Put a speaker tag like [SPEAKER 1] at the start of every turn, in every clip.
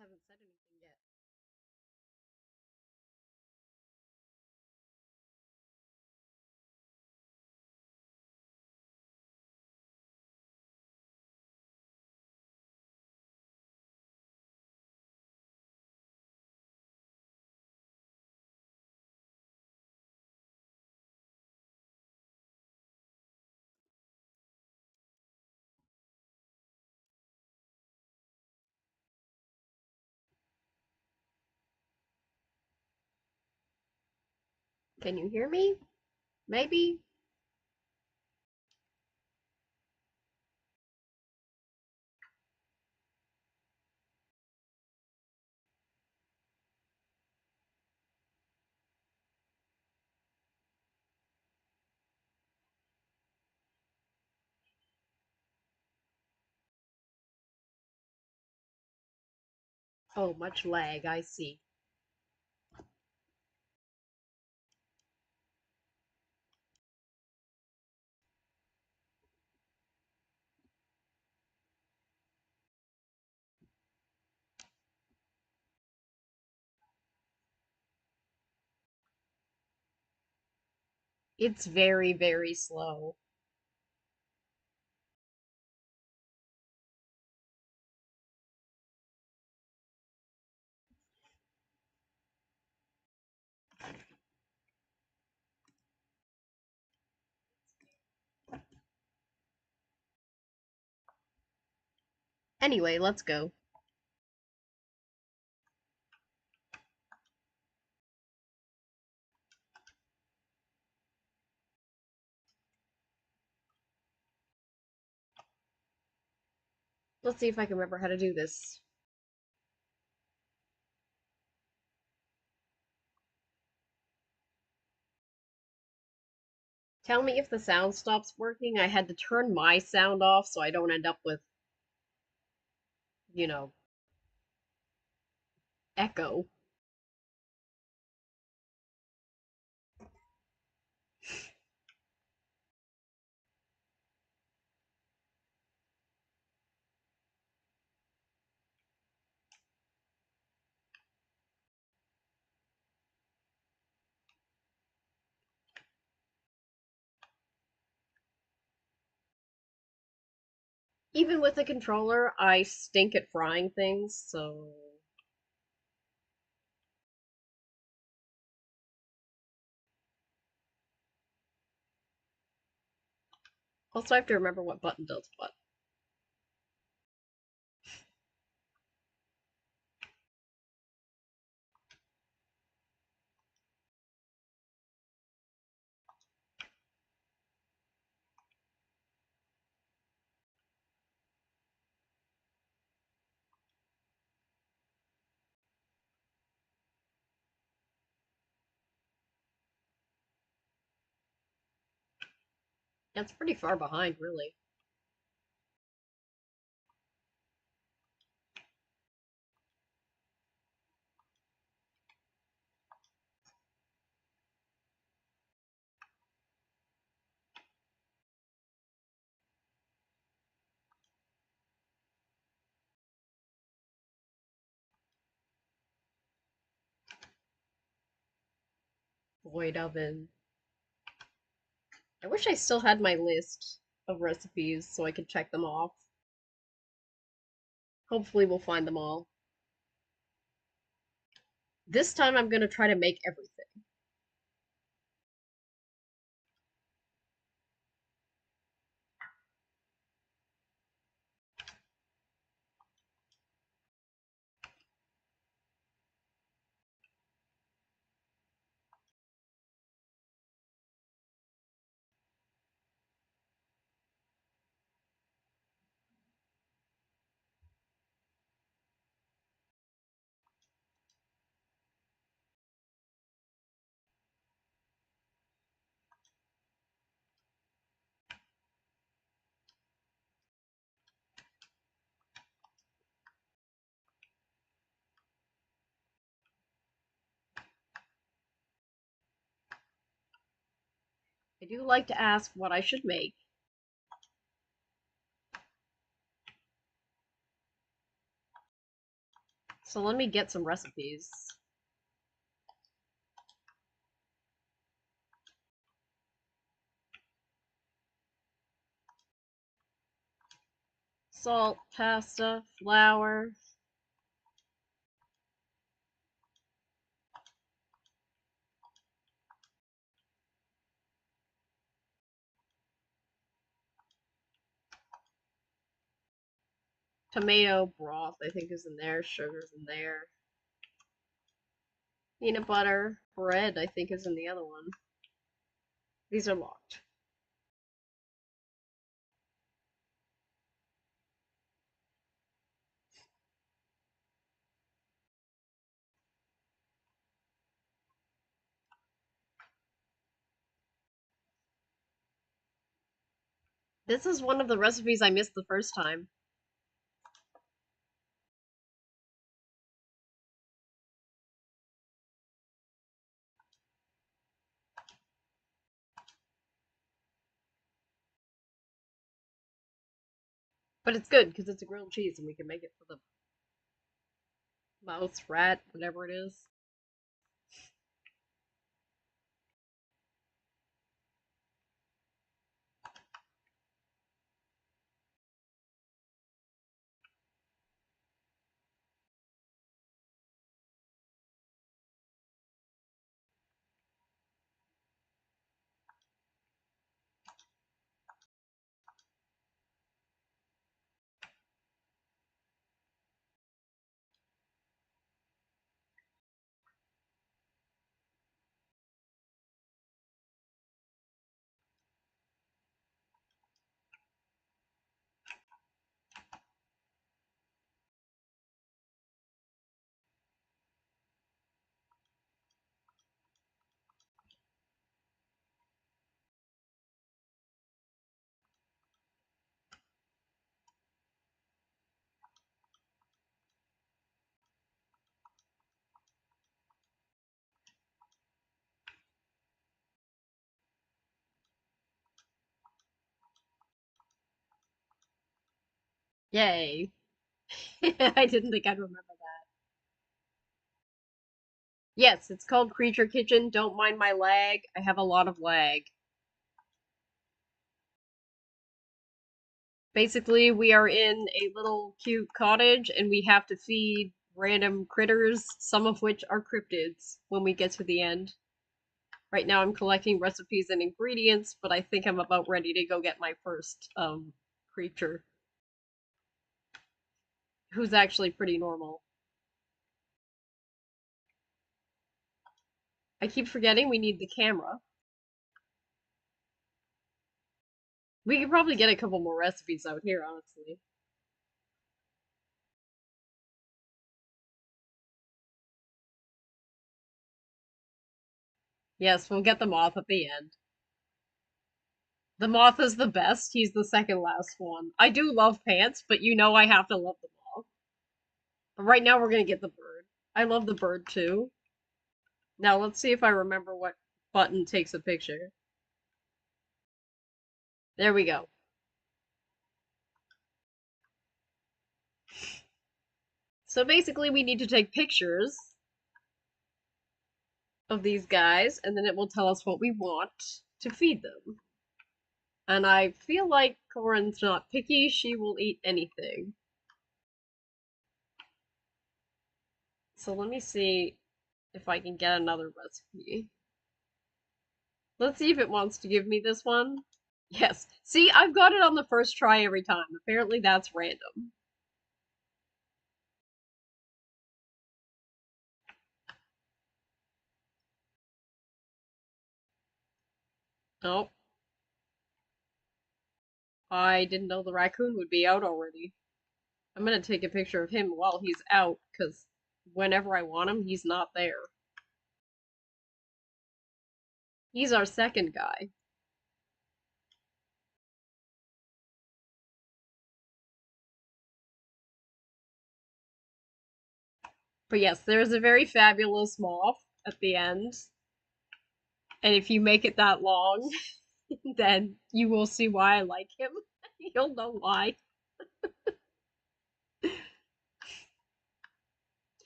[SPEAKER 1] haven't said anything yet. Can you hear me? Maybe? Oh, much lag, I see. It's very, very slow. Anyway, let's go. Let's see if I can remember how to do this. Tell me if the sound stops working. I had to turn my sound off so I don't end up with, you know, echo. Even with a controller, I stink at frying things, so... Also, I have to remember what button does what. That's pretty far behind, really. Void oven. I wish I still had my list of recipes so I could check them off. Hopefully we'll find them all. This time I'm gonna try to make everything. I do like to ask what I should make. So let me get some recipes. Salt, pasta, flour. Tomato broth, I think, is in there. Sugar's in there. Peanut butter. Bread, I think, is in the other one. These are locked. This is one of the recipes I missed the first time. But it's good because it's a grilled cheese and we can make it for the mouse, rat, whatever it is. Yay. I didn't think I'd remember that. Yes, it's called Creature Kitchen. Don't mind my lag. I have a lot of lag. Basically, we are in a little cute cottage and we have to feed random critters, some of which are cryptids, when we get to the end. Right now I'm collecting recipes and ingredients, but I think I'm about ready to go get my first creature, who's actually pretty normal. I keep forgetting we need the camera. We could probably get a couple more recipes out here, honestly. Yes, we'll get the moth at the end. The moth is the best. He's the second last one. I do love pants, but you know I have to love the moth. But right now we're gonna get the bird. I love the bird too. Now let's see if I remember what button takes a picture. There we go. So basically we need to take pictures of these guys, and then it will tell us what we want to feed them. And I feel like Corin's not picky, she will eat anything. So let me see if I can get another recipe. Let's see if it wants to give me this one. Yes. See, I've got it on the first try every time. Apparently that's random. Oh, I didn't know the raccoon would be out already. I'm gonna take a picture of him while he's out, because whenever I want him, he's not there. He's our second guy. But yes, there's a very fabulous moth at the end. And if you make it that long, then you will see why I like him. You'll know why.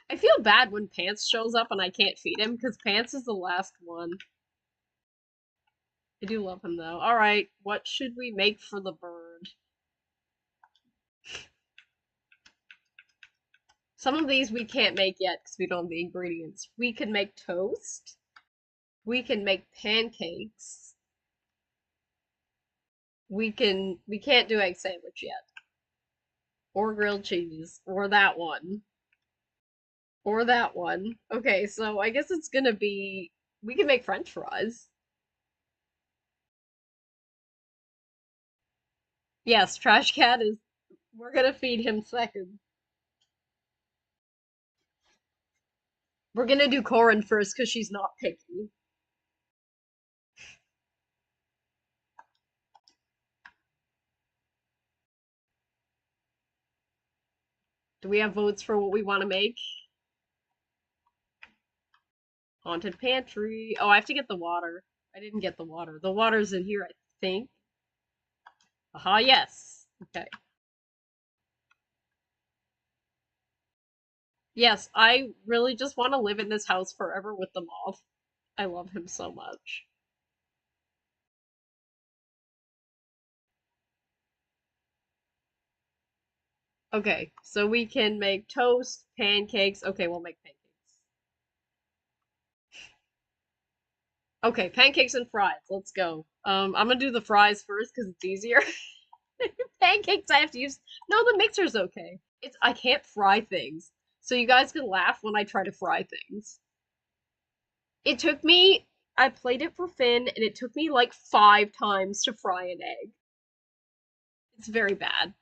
[SPEAKER 1] I feel bad when Pants shows up and I can't feed him because Pants is the last one. I do love him though. Alright, what should we make for the bird? Some of these we can't make yet because we don't have the ingredients. We can make toast. We can make pancakes. We can't do egg sandwich yet. Or grilled cheese. Or that one. Or that one. Okay, so I guess it's gonna be we can make French fries. Yes, Trash Cat is we're gonna feed him second. We're gonna do Corin first because she's not picky. Do we have votes for what we want to make? Haunted pantry. Oh, I have to get the water. I didn't get the water. The water's in here, I think. Aha, yes. Okay. Yes, I really just want to live in this house forever with the moth. I love him so much. Okay, so we can make toast, pancakes. Okay, we'll make pancakes. Okay, pancakes and fries. Let's go. I'm gonna do the fries first because it's easier. Pancakes, I have to use. No, the mixer's okay. It's I can't fry things, so you guys can laugh when I try to fry things. It took me. I played it for Finn, and it took me like 5 times to fry an egg. It's very bad.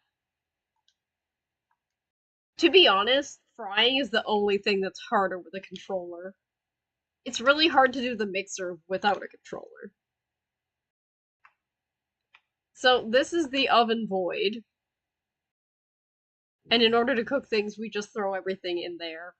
[SPEAKER 1] To be honest, frying is the only thing that's harder with a controller. It's really hard to do the mixer without a controller. So this is the oven void, and in order to cook things, we just throw everything in there.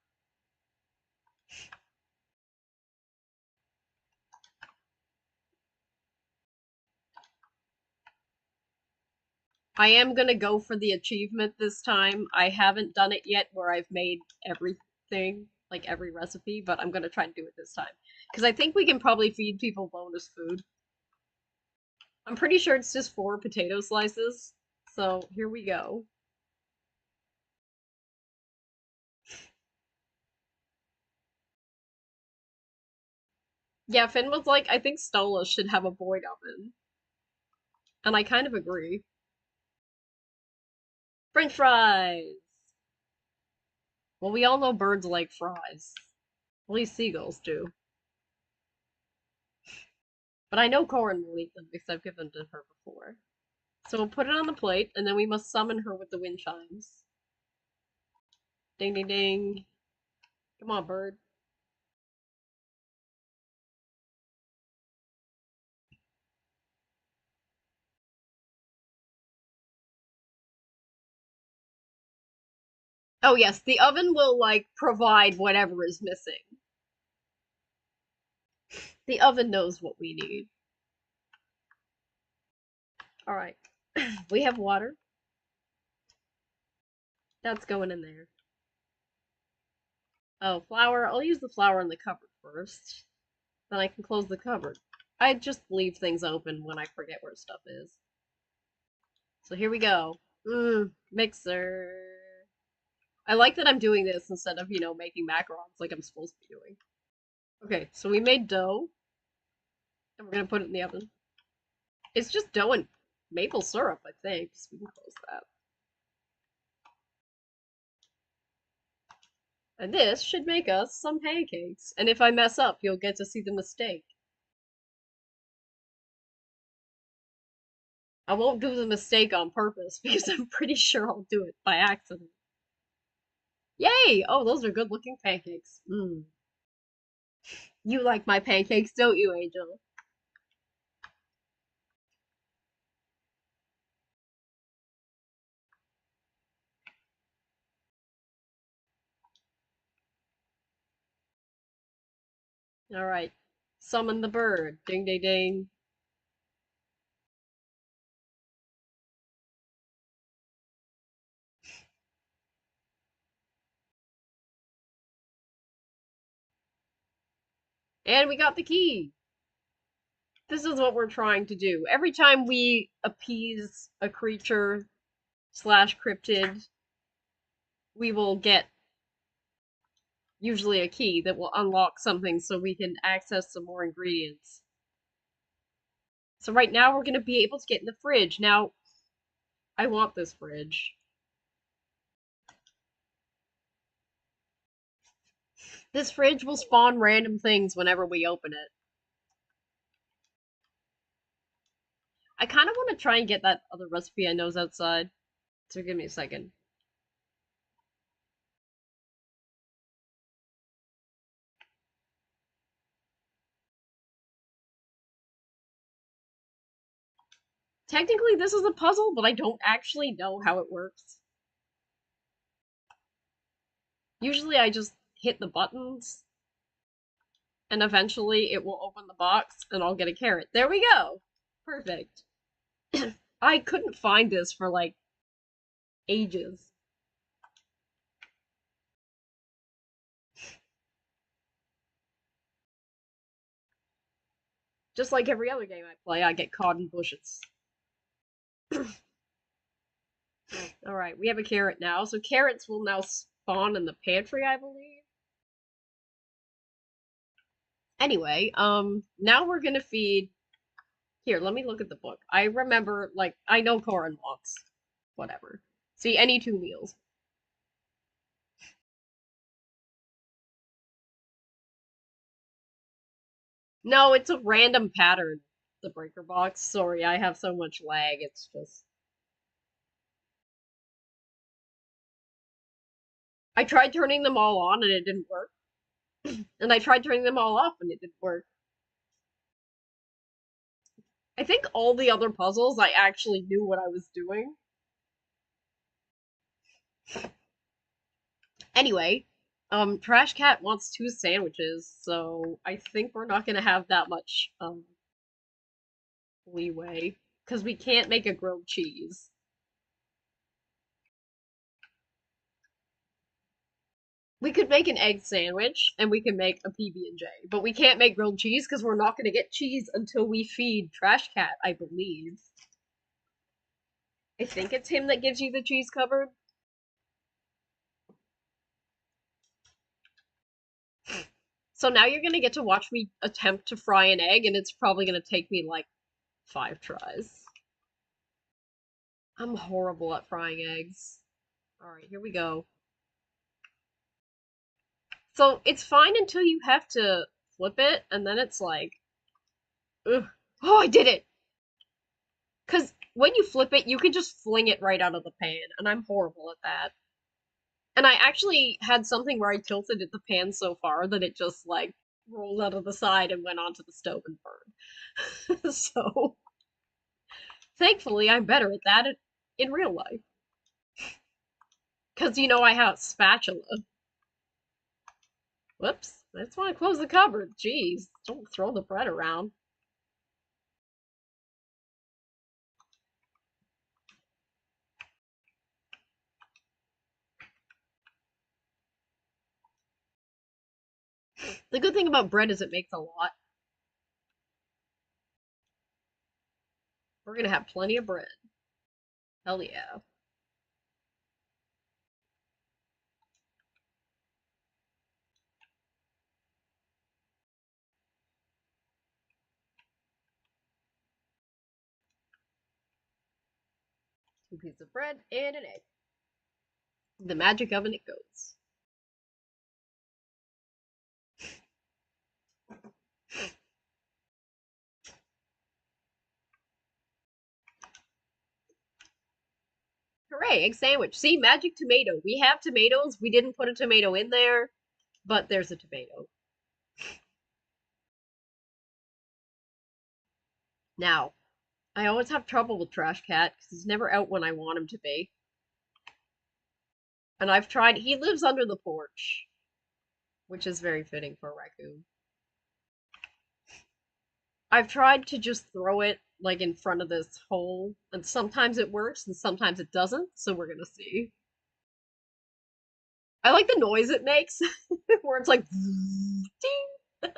[SPEAKER 1] I am gonna go for the achievement this time. I haven't done it yet where I've made everything, like every recipe, but I'm gonna try to do it this time. Because I think we can probably feed people bonus food. I'm pretty sure it's just 4 potato slices. So here we go. Yeah, Finn was like, I think Stola should have a void oven. And I kind of agree. French fries! Well, we all know birds like fries. At least seagulls do. But I know Corin will eat them because I've given them to her before. So we'll put it on the plate, and then we must summon her with the wind chimes. Ding ding ding. Come on, bird. Oh yes, the oven will like provide whatever is missing. The oven knows what we need. Alright. We have water. That's going in there. Oh, flour. I'll use the flour in the cupboard first. Then I can close the cupboard. I just leave things open when I forget where stuff is. So here we go. Mixer. I like that I'm doing this instead of, making macarons like I'm supposed to be doing. Okay, so we made dough, and we're gonna put it in the oven. It's just dough and maple syrup, I think, so we can close that. And this should make us some pancakes. And if I mess up, you'll get to see the mistake. I won't do the mistake on purpose because I'm pretty sure I'll do it by accident. Yay! Oh, those are good looking pancakes. Mmm. You like my pancakes, don't you, Angel? Alright. Summon the bird. Ding ding ding. And we got the key. This is what we're trying to do. Every time we appease a creature slash cryptid, we will get usually a key that will unlock something so we can access some more ingredients. So right now we're going to be able to get in the fridge. Now, I want this fridge. This fridge will spawn random things whenever we open it. I kind of want to try and get that other recipe I know is outside. So give me a second. Technically, this is a puzzle, but I don't actually know how it works. Usually I just hit the buttons, and eventually it will open the box, and I'll get a carrot. There we go! Perfect. I couldn't find this for, like, ages. Just like every other game I play, I get caught in bushes. Alright, we have a carrot now, so carrots will now spawn in the pantry, I believe. Anyway, now we're gonna feed... Here, let me look at the book. I remember, like, I know Corin wants. Whatever. See, any two meals. No, it's a random pattern, the breaker box. Sorry, I have so much lag, it's just... I tried turning them all on and it didn't work. And I tried turning them all off and it didn't work. I think all the other puzzles I actually knew what I was doing. Anyway, Trash Cat wants two sandwiches, so I think we're not gonna have that much, leeway. Because we can't make a grilled cheese. We could make an egg sandwich, and we can make a PB&J, but we can't make grilled cheese because we're not gonna get cheese until we feed Trash Cat, I believe. I think it's him that gives you the cheese cupboard. So now you're gonna get to watch me attempt to fry an egg, and it's probably gonna take me like 5 tries. I'm horrible at frying eggs. Alright, here we go. So it's fine until you have to flip it, and then it's like, ugh. Oh, I did it! Because when you flip it, you can just fling it right out of the pan, and I'm horrible at that. And I actually had something where I tilted the pan so far that it just, like, rolled out of the side and went onto the stove and burned. So, thankfully, I'm better at that in real life. Because, you know, I have a spatula. Whoops. I just want to close the cupboard. Jeez. Don't throw the bread around. The good thing about bread is it makes a lot. We're gonna have plenty of bread. Hell yeah. 2 pieces of bread and an egg. The magic oven it goes. Hooray, egg sandwich. See, magic tomato. We have tomatoes. We didn't put a tomato in there, but there's a tomato. Now, I always have trouble with Trash Cat because he's never out when I want him to be. And I've tried, he lives under the porch, which is very fitting for a raccoon. I've tried to just throw it like in front of this hole, and sometimes it works and sometimes it doesn't, so we're gonna see. I like the noise it makes, where it's like, ding!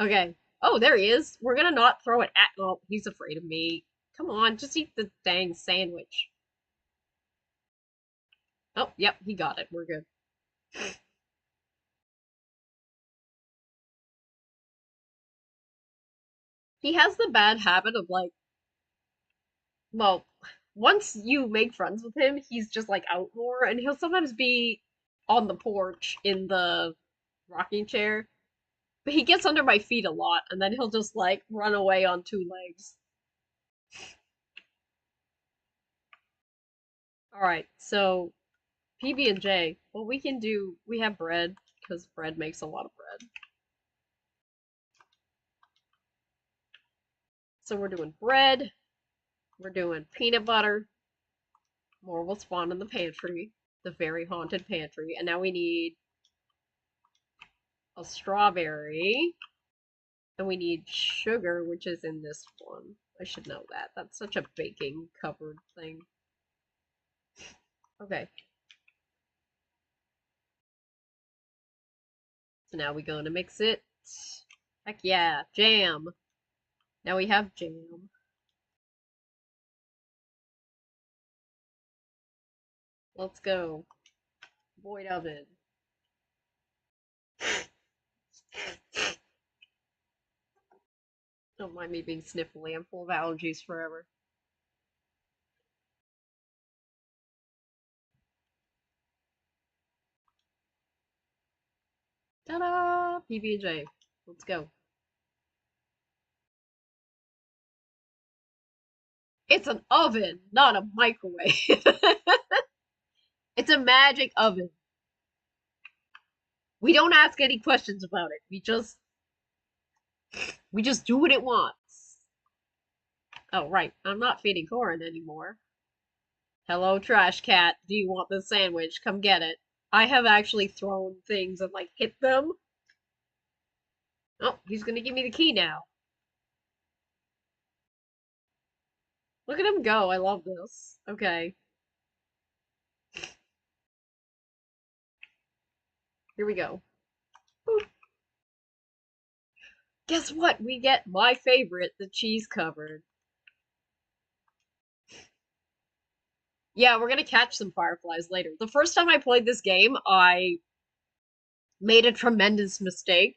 [SPEAKER 1] Okay. Oh, there he is. We're gonna not throw it at. Oh, he's afraid of me. Come on, just eat the dang sandwich. Oh, yep, he got it. We're good. He has the bad habit of like, well, once you make friends with him, he's just like out more, and he'll sometimes be on the porch in the rocking chair. But he gets under my feet a lot, and then he'll just like run away on two legs. All right, so PB and J. Well, we can do. We have bread because bread makes a lot of bread. So we're doing bread. We're doing peanut butter. More will spawn in the pantry, the very haunted pantry, and now we need a strawberry, and we need sugar, which is in this one. I should know that. That's such a baking covered thing. Okay. So now we're going to mix it. Heck yeah, jam. Now we have jam. Let's go. Void oven. Don't mind me being sniffly. I'm full of allergies forever. Ta-da! PB&J. Let's go. It's an oven, not a microwave. It's a magic oven. We don't ask any questions about it. We just do what it wants. Oh, right. I'm not feeding Corin anymore. Hello, trash cat. Do you want this sandwich? Come get it. I have actually thrown things and like hit them. Oh, he's gonna give me the key now. Look at him go. I love this. Okay, here we go. Boop. Guess what? We get my favorite, the cheese covered. Yeah, we're gonna catch some fireflies later. The first time I played this game, I made a tremendous mistake.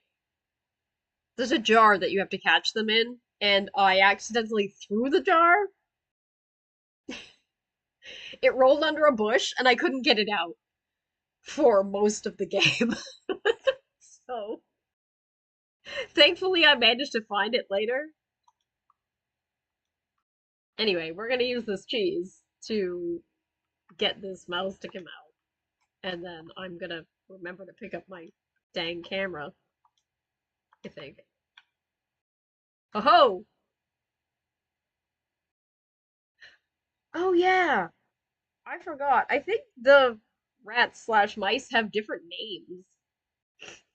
[SPEAKER 1] There's a jar that you have to catch them in, and I accidentally threw the jar. It rolled under a bush, and I couldn't get it out for most of the game. So, thankfully, I managed to find it later. Anyway, we're gonna use this cheese to get this mouse to come out, and then I'm gonna remember to pick up my dang camera, I think. Oh ho! Oh yeah! I forgot. I think the rats slash mice have different names.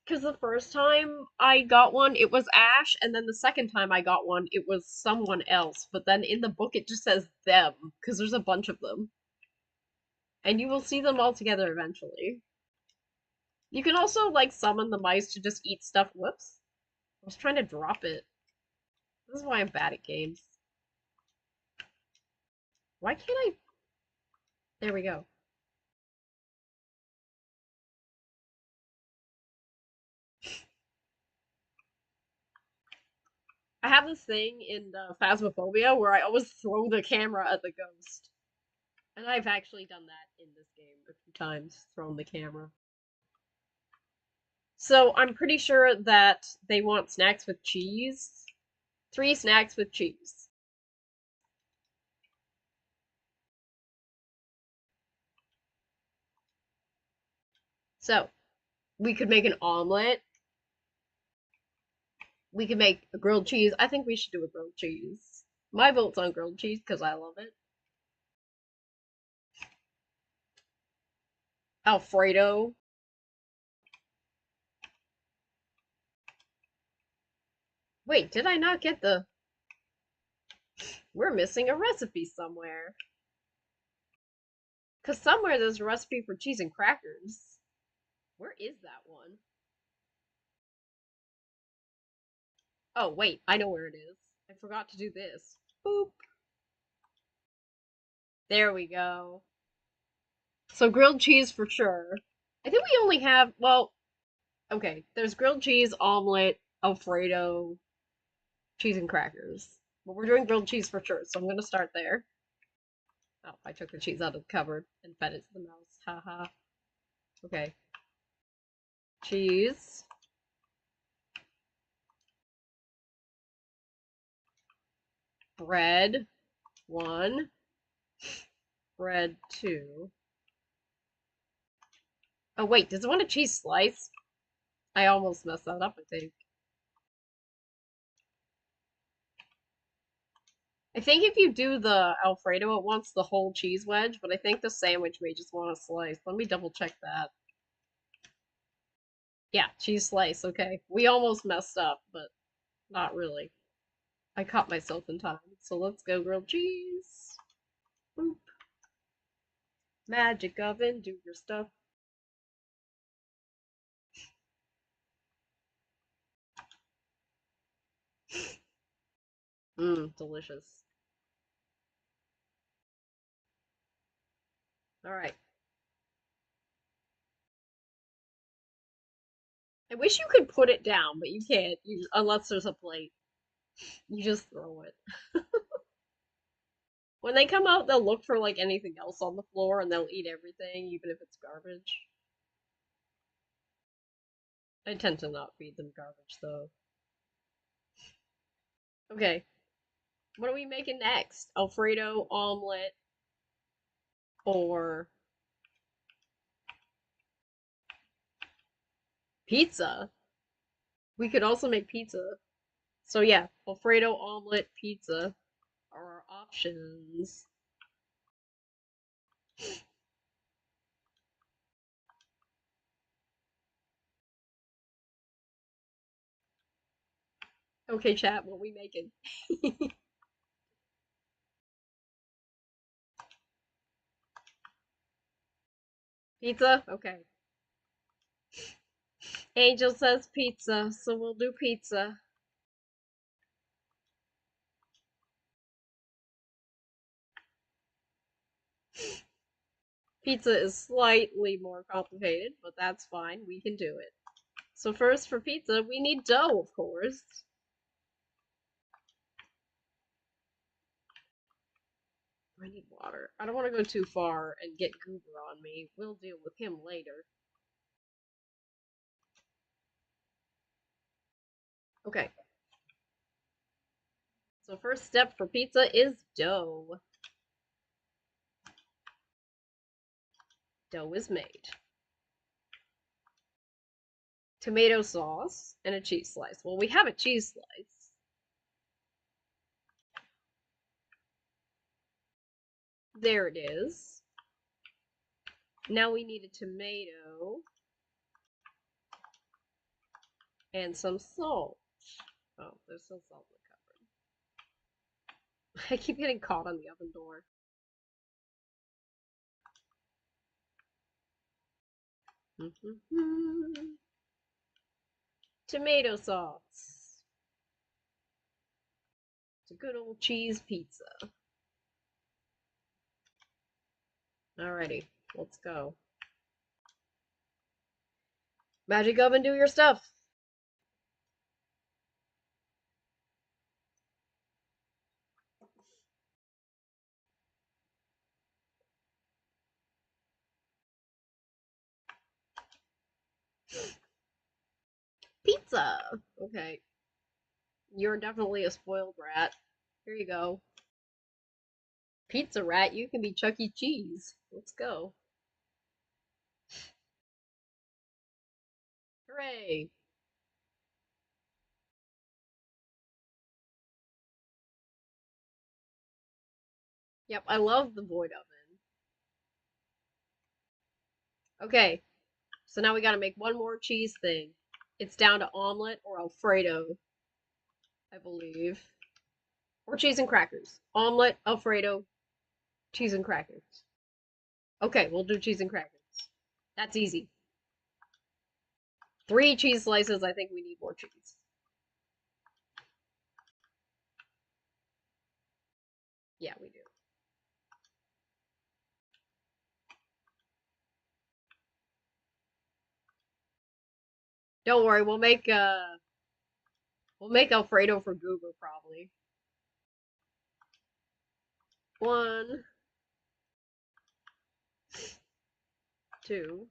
[SPEAKER 1] Because the first time I got one, it was Ash, and then the second time I got one, it was someone else. But then in the book, it just says them, because there's a bunch of them. And you will see them all together eventually. You can also, like, summon the mice to just eat stuff. Whoops. I was trying to drop it. This is why I'm bad at games. Why can't I? There we go. I have this thing in Phasmophobia where I always throw the camera at the ghost. And I've actually done that in this game a few times, thrown the camera. So I'm pretty sure that they want snacks with cheese. 3 snacks with cheese. So we could make an omelet. We could make a grilled cheese. I think we should do a grilled cheese. My vote's on grilled cheese because I love it. Alfredo. Wait, did I not get the... We're missing a recipe somewhere. Because somewhere there's a recipe for cheese and crackers. Where is that one? Oh, wait, I know where it is. I forgot to do this. Boop. There we go. So grilled cheese for sure. I think we only have, well, okay, there's grilled cheese, omelet, Alfredo, cheese and crackers. But we're doing grilled cheese for sure, so I'm gonna start there. Oh, I took the cheese out of the cupboard and fed it to the mouse. Haha. Okay. Cheese. Bread. One. Bread. Two. Oh, wait, does it want a cheese slice? I almost messed that up, I think. I think if you do the Alfredo, it wants the whole cheese wedge, but I think the sandwich may just want a slice. Let me double check that. Yeah, cheese slice, okay. We almost messed up, but not really. I caught myself in time. So let's go grilled cheese. Boop. Magic oven, do your stuff. Mmm, delicious. All right. I wish you could put it down, but you can't, unless there's a plate. You just throw it. When they come out, they'll look for like anything else on the floor and they'll eat everything, even if it's garbage. I tend to not feed them garbage though. Okay, what are we making next? Alfredo, omelet, or pizza? We could also make pizza. So yeah, Alfredo, omelet, pizza are our options. Okay, chat, what are we making? Pizza? Okay. Angel says pizza, so we'll do pizza. Pizza is slightly more complicated, but that's fine. We can do it. So first for pizza, we need dough, of course. I need water. I don't want to go too far and get Goober on me. We'll deal with him later. Okay. So first step for pizza is dough. Dough is made. Tomato sauce and a cheese slice. Well, we have a cheese slice. There it is. Now we need a tomato and some salt. Oh, there's some salt in the cupboard. I keep getting caught on the oven door. Tomato sauce. It's a good old cheese pizza. Alrighty, let's go. Magic oven, do your stuff. Pizza. Okay, you're definitely a spoiled rat. Here you go. Pizza rat, you can be Chuck E. Cheese. Let's go. Hooray. Yep, I love the void oven. Okay, so now we gotta make one more cheese thing. It's down to omelet or Alfredo, I believe. Or cheese and crackers. Omelet, Alfredo, cheese and crackers. Okay, we'll do cheese and crackers. That's easy. 3 cheese slices, I think we need more cheese. Yeah, we do. Don't worry, we'll make Alfredo for Goober probably. 1, 2,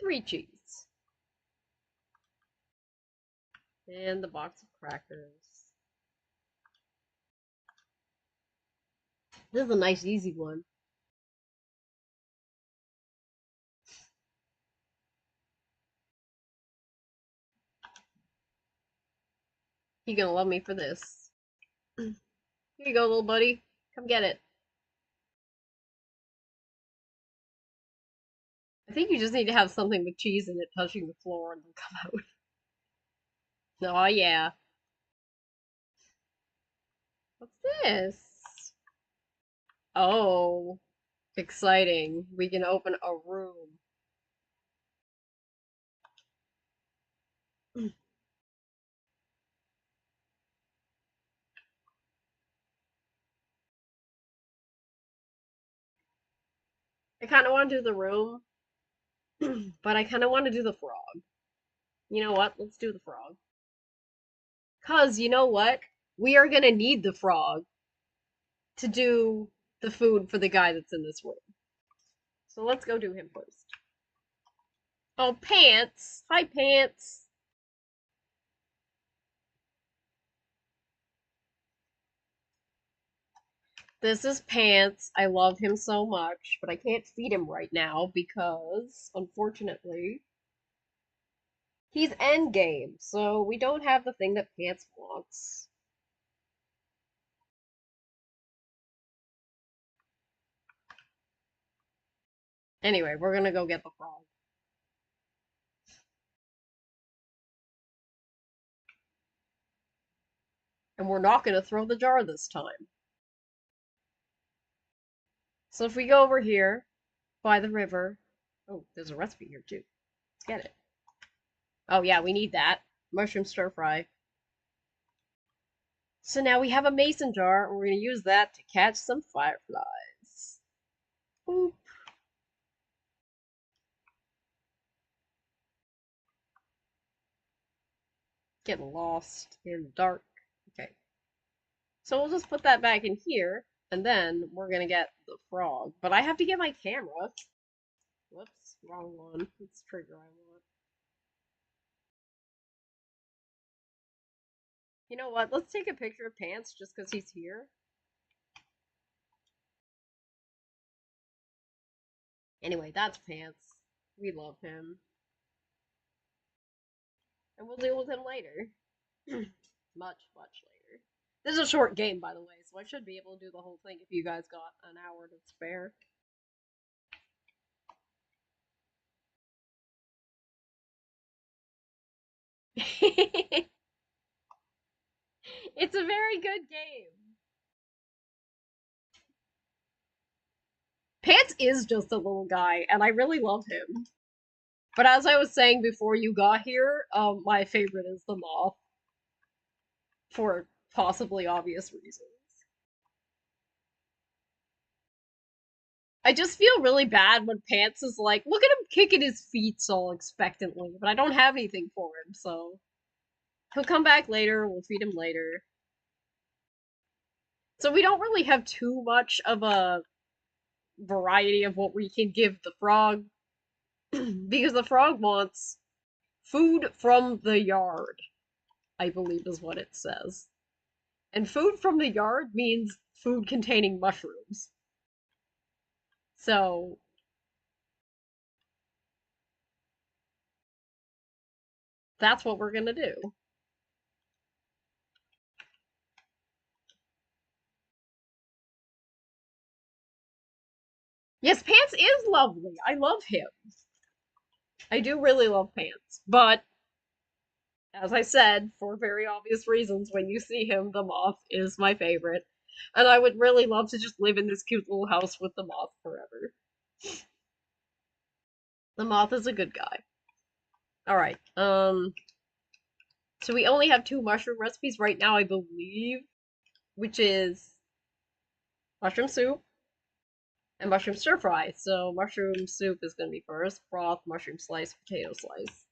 [SPEAKER 1] 3 cheese. And the box of crackers. This is a nice easy one. You gonna love me for this. Here you go, little buddy. Come get it. I think you just need to have something with cheese in it touching the floor and they'll come out. Oh yeah. What's this? Oh, exciting. We can open a room. I kind of want to do the room, but I kind of want to do the frog. You know what? Let's do the frog. Cause you know what? We are gonna need the frog to do the food for the guy that's in this room. So let's go do him first. Oh, Pants! Hi, Pants! This is Pants. I love him so much, but I can't feed him right now because, unfortunately, he's endgame, so we don't have the thing that Pants wants. Anyway, we're gonna go get the frog. And we're not gonna throw the jar this time. So if we go over here, by the river. Oh, there's a recipe here too. Let's get it. Oh yeah, we need that. Mushroom stir fry. So now we have a mason jar, and we're gonna use that to catch some fireflies. Boop. Getting lost in the dark. Okay. So we'll just put that back in here, and then we're gonna get the frog. But I have to get my camera. Whoops, wrong one. It's trigger I want. You know what? Let's take a picture of Pants just because he's here. Anyway, that's Pants. We love him. And we'll deal with him later. Much, much later. This is a short game, by the way, so I should be able to do the whole thing if you guys got an hour to spare. It's a very good game. Pants is just a little guy, and I really love him. But as I was saying before you got here, my favorite is the moth. For possibly obvious reasons. I just feel really bad when Pants is like, look at him kicking his feet so expectantly, but I don't have anything for him, so he'll come back later, we'll feed him later. So we don't really have too much of a variety of what we can give the frog, because the frog wants food from the yard, I believe is what it says. And food from the yard means food containing mushrooms. So that's what we're gonna do. Yes, Pants is lovely. I love him. I do really love Pants. But, as I said, for very obvious reasons, when you see him, the moth is my favorite. And I would really love to just live in this cute little house with the moth forever. The moth is a good guy. Alright, so we only have 2 mushroom recipes right now, I believe. which is mushroom soup and mushroom stir fry. So mushroom soup is going to be first, broth, mushroom slice, potato slice.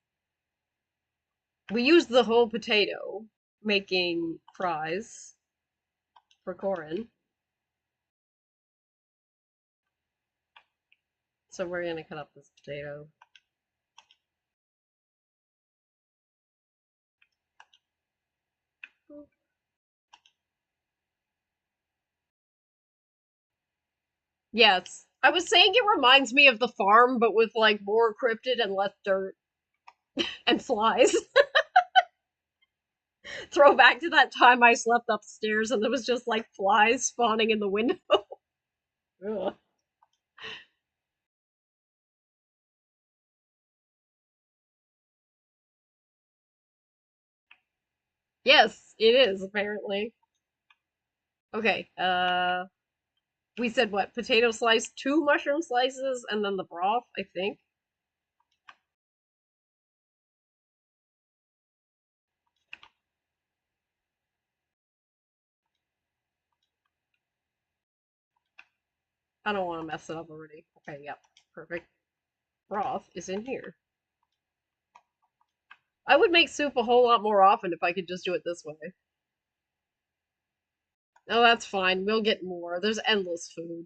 [SPEAKER 1] We used the whole potato making fries for Corin. So we're going to cut up this potato. Yes. I was saying it reminds me of the farm, but with like more cryptid and less dirt and flies. Throwback to that time I slept upstairs and there was just like flies spawning in the window. Ugh. Yes, it is, apparently. Okay, we said what? Potato slice, two mushroom slices, and then the broth, I think. I don't want to mess it up already. Okay, yep, perfect. Broth is in here. I would make soup a whole lot more often if I could just do it this way. Oh, that's fine. We'll get more. There's endless food.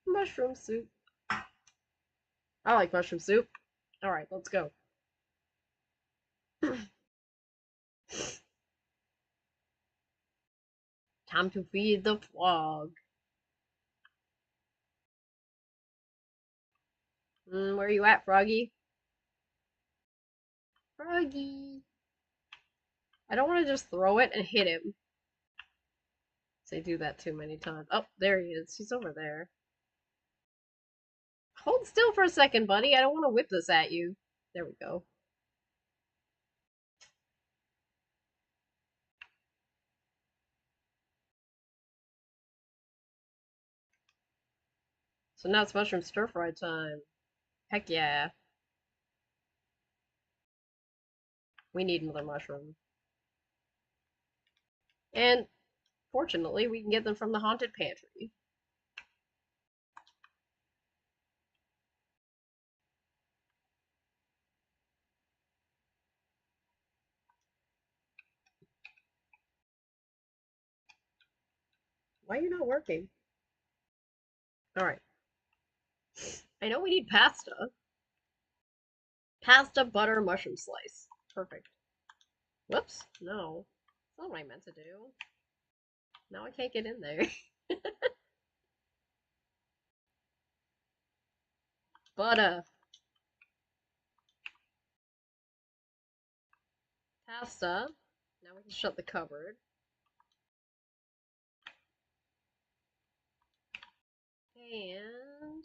[SPEAKER 1] Mushroom soup. I like mushroom soup. Alright, let's go. Time to feed the frog. Where you at, Froggy? Froggy. I don't want to just throw it and hit him. They do that too many times. Oh, there he is. He's over there. Hold still for a second, buddy. I don't want to whip this at you. There we go. So now it's mushroom stir fry time. Heck yeah. We need another mushroom. And fortunately, we can get them from the haunted pantry. Why are you not working? Alright. I know we need pasta. Pasta, butter, mushroom slice. Perfect. Whoops. No. That's not what I meant to do. Now I can't get in there. Butter. Pasta. Now we can shut the cupboard. And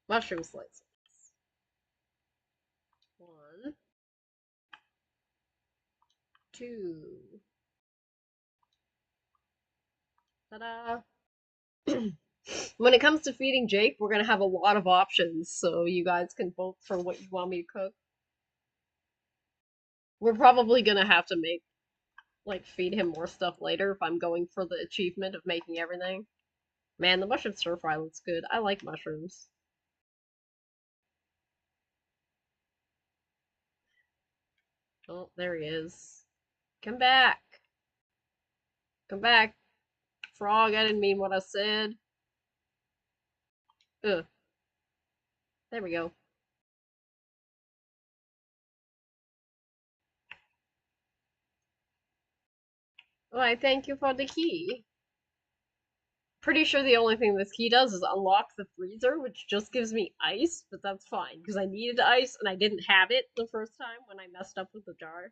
[SPEAKER 1] mushroom slices. One, two. Ta-da! When it comes to feeding Jake, we're gonna have a lot of options, so you guys can vote for what you want me to cook. We're probably gonna have to make, like, feed him more stuff later if I'm going for the achievement of making everything. Man, the mushroom stir fry looks good. I like mushrooms. Oh, there he is. Come back! Come back, frog. I didn't mean what I said. Ugh. There we go. Why, thank you for the key. Pretty sure the only thing this key does is unlock the freezer, which just gives me ice, but that's fine, because I needed ice and I didn't have it the first time when I messed up with the jar.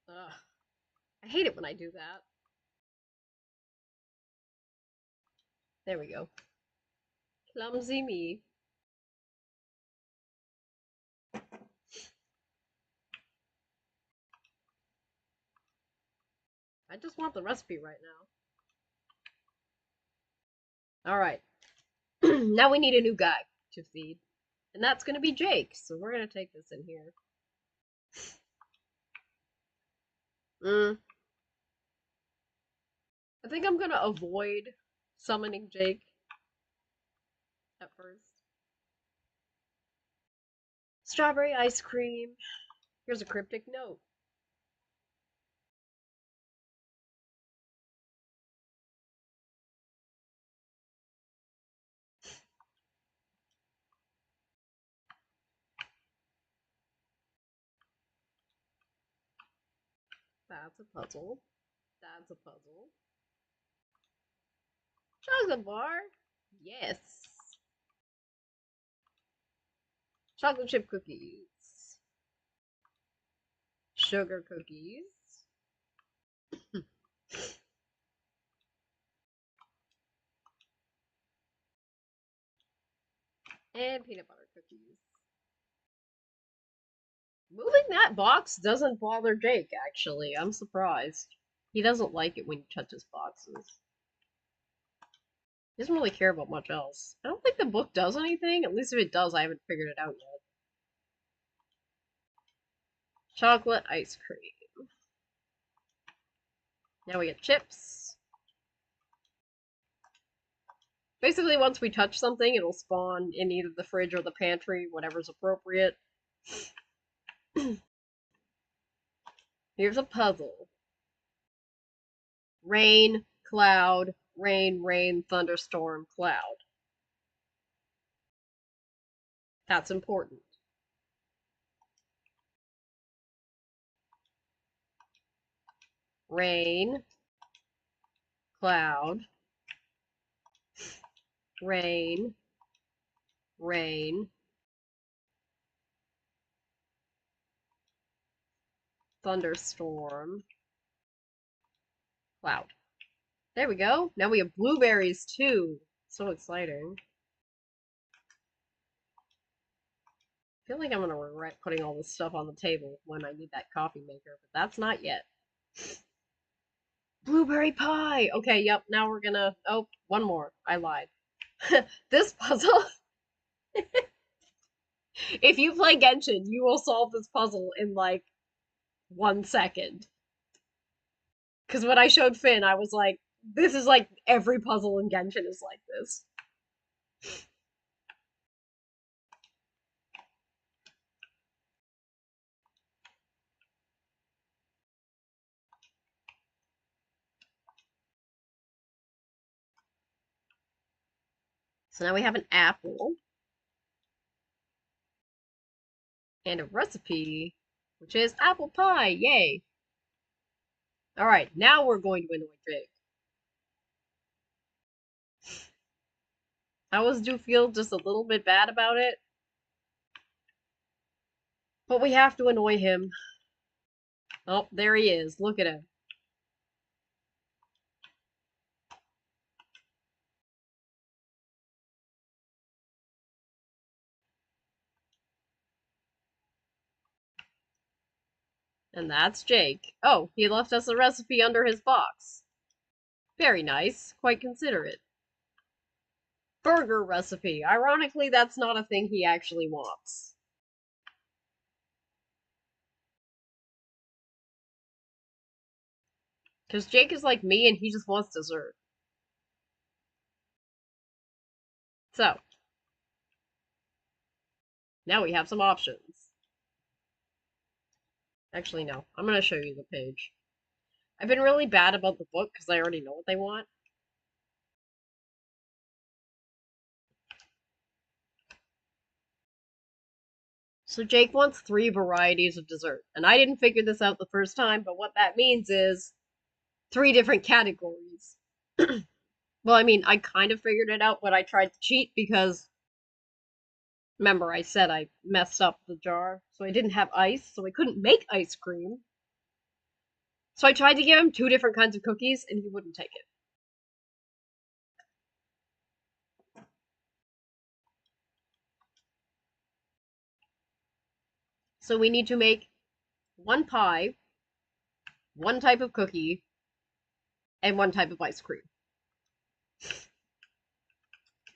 [SPEAKER 1] Ugh. I hate it when I do that. There we go. Clumsy me. just want the recipe right now. Alright. Now we need a new guy to feed. And that's gonna be Jake, so we're gonna take this in here. I think I'm gonna avoid summoning Jake at first. Strawberry ice cream. Here's a cryptic note. That's a puzzle. That's a puzzle. Chocolate bar? Yes. Chocolate chip cookies. Sugar cookies. And peanut butter cookies. Moving that box doesn't bother Jake, actually. I'm surprised. He doesn't like it when you touch his boxes. He doesn't really care about much else. I don't think the book does anything. At least if it does, I haven't figured it out yet. Chocolate ice cream. Now we get chips. Basically, once we touch something, it'll spawn in either the fridge or the pantry, whatever's appropriate. Here's a puzzle. Rain, cloud, rain, rain, thunderstorm, cloud. That's important. Rain, cloud, rain, rain, thunderstorm, cloud. There we go. Now we have blueberries too. So exciting. I feel like I'm gonna regret putting all this stuff on the table when I need that coffee maker, but that's not yet. Blueberry pie! Okay, yep, now we're gonna... Oh, one more. I lied. This puzzle... If you play Genshin, you will solve this puzzle in, like, 1 second. Because when I showed Finn, I was like, this is like every puzzle in Genshin is like this. So now we have an apple. And a recipe, which is apple pie. Yay! Alright, now we're going to annoy Jake. I always do feel just a little bit bad about it. But we have to annoy him. Oh, there he is. Look at him. And that's Jake. Oh, he left us a recipe under his box. Very nice. Quite considerate. Burger recipe. Ironically, that's not a thing he actually wants. Because Jake is like me and he just wants dessert. So, now we have some options. Actually, no. I'm going to show you the page. I've been really bad about the book because I already know what they want. So Jake wants 3 varieties of dessert. And I didn't figure this out the first time, but what that means is 3 different categories. Well, I mean, I kind of figured it out, but I tried to cheat because, remember, I said I messed up the jar, so I didn't have ice, so I couldn't make ice cream. So I tried to give him 2 different kinds of cookies, and he wouldn't take it. So we need to make 1 pie, 1 type of cookie, and one type of ice cream.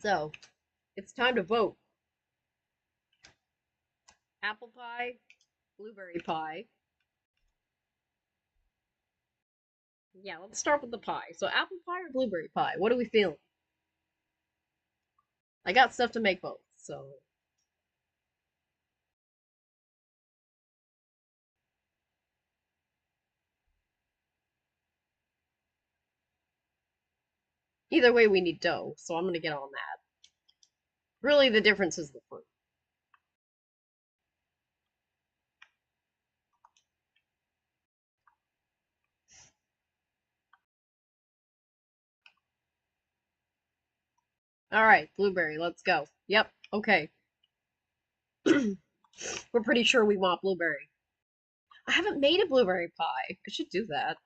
[SPEAKER 1] So, it's time to vote. Apple pie, blueberry pie. Yeah, let's start with the pie. So, apple pie or blueberry pie? What are we feeling? I got stuff to make both, so. Either way, we need dough, so I'm gonna get on that. Really, the difference is the fruit. Alright, blueberry, let's go. Yep, okay. We're pretty sure we want blueberry. I haven't made a blueberry pie. I should do that.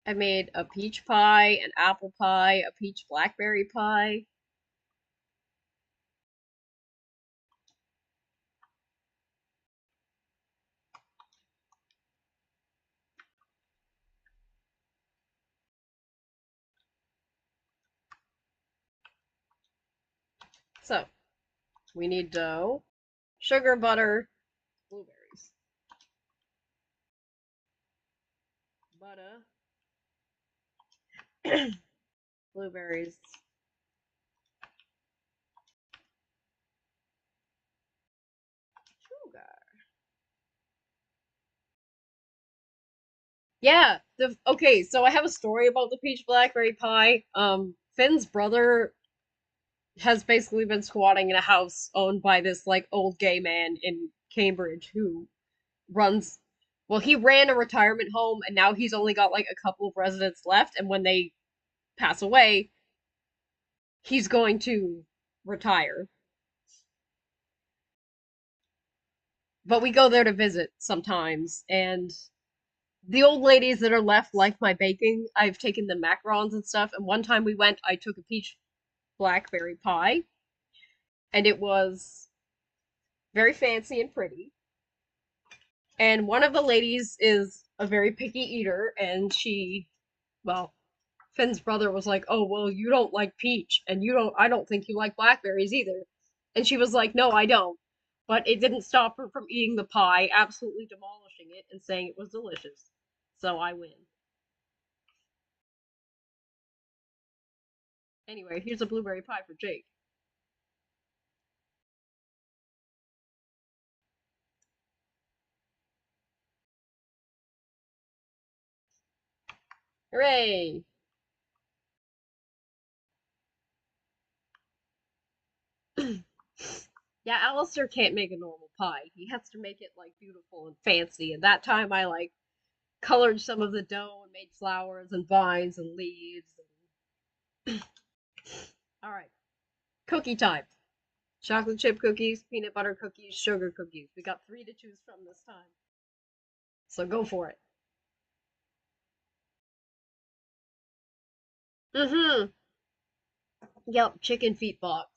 [SPEAKER 1] I made a peach pie, an apple pie, a peach blackberry pie. So, we need dough, sugar, butter, blueberries. Butter, blueberries, sugar. Yeah, okay, so I have a story about the peach blackberry pie. Finn's brother has basically been squatting in a house owned by this like old gay man in Cambridge who runs well, he ran a retirement home and now he's only got like a couple of residents left, and when they pass away, he's going to retire. But we go there to visit sometimes, and the old ladies that are left like my baking. I've taken them macarons and stuff, and one time we went, I took a peach blackberry pie, and it was very fancy and pretty. And one of the ladies is a very picky eater, and well, Finn's brother was like, "Oh, well, you don't like peach, and I don't think you like blackberries either." And she was like, "No, I don't." But it didn't stop her from eating the pie, absolutely demolishing it, and saying it was delicious. So I win. Anyway, here's a blueberry pie for Jake. Hooray! Yeah, Alistair can't make a normal pie. He has to make it like beautiful and fancy. And that time I like colored some of the dough and made flowers and vines and leaves. All right, cookie time. Chocolate chip cookies, peanut butter cookies, sugar cookies. We got three to choose from this time. So go for it. Mm-hmm. Yep, chicken feet box.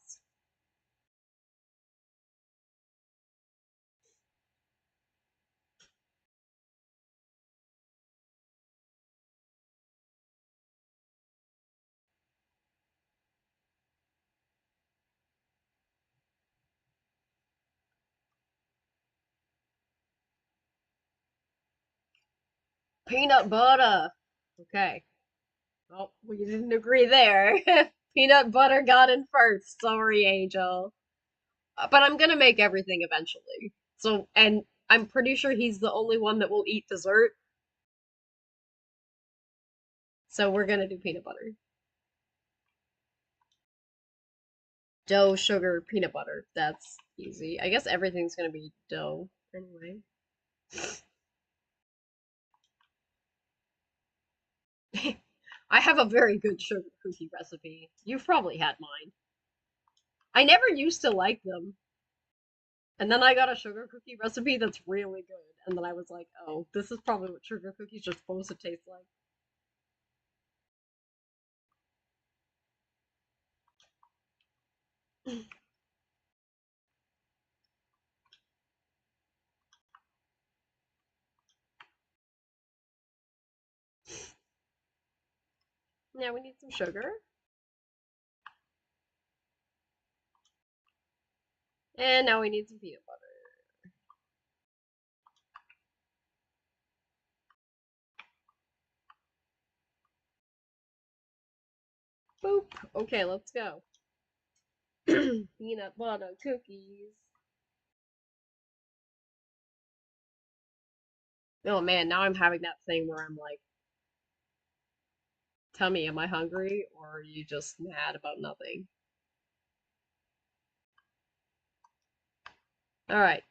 [SPEAKER 1] Peanut butter. Okay. Well, we didn't agree there. Peanut butter got in first. Sorry, Angel. But I'm gonna make everything eventually. So, and I'm pretty sure he's the only one that will eat dessert. So we're gonna do peanut butter. Dough, sugar, peanut butter. That's easy. I guess everything's gonna be dough anyway. I have a very good sugar cookie recipe. You've probably had mine. I never used to like them. And then I got a sugar cookie recipe that's really good. And then I was like, oh, this is probably what sugar cookies are supposed to taste like. Now we need some sugar. And now we need some peanut butter. Boop. Okay, let's go. Peanut butter cookies. Oh man, now I'm having that thing where I'm like, tell me, am I hungry or are you just mad about nothing? Alright,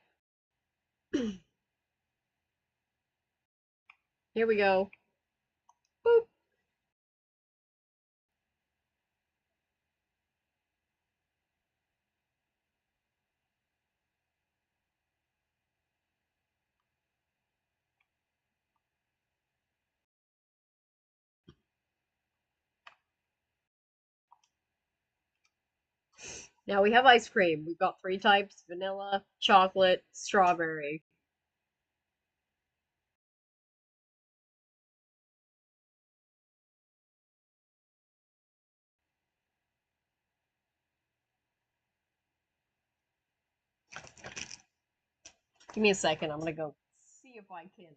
[SPEAKER 1] here we go. Boop. Now we have ice cream. We've got three types: vanilla, chocolate, strawberry. Give me a second. I'm gonna go see if I can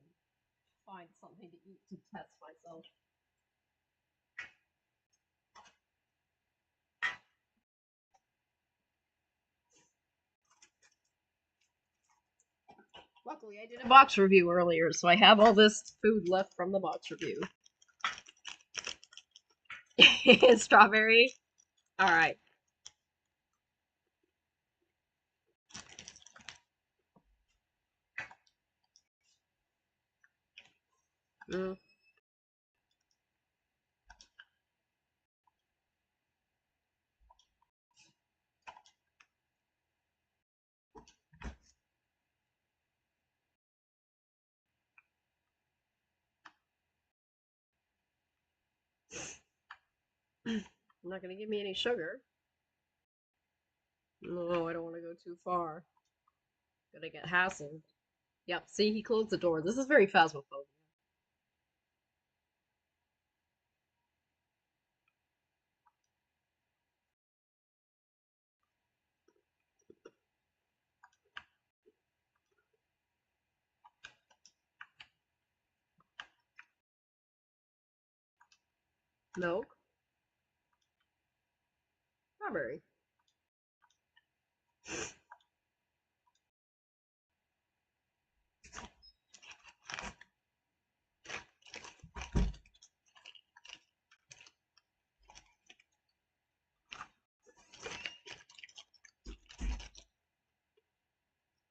[SPEAKER 1] find something to eat to test myself. Luckily, I did a box review earlier, so I have all this food left from the box review. Strawberry? Alright. Mm. Not gonna give me any sugar. No, I don't want to go too far. Gonna get hassled. Yep, see, he closed the door. This is very phasmophobia. Milk. Strawberry.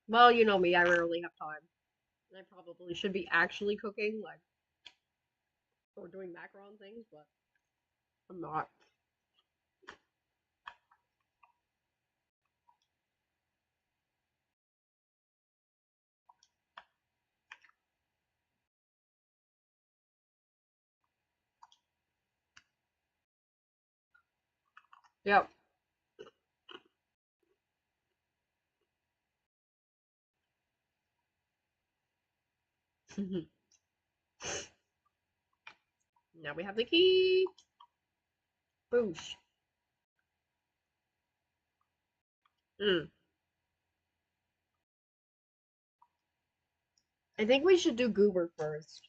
[SPEAKER 1] Well, you know me, I rarely have time. I probably should be actually cooking, like, or doing macaron things, but I'm not. Yep. Now we have the key. Boosh. Mm. I think we should do goober first.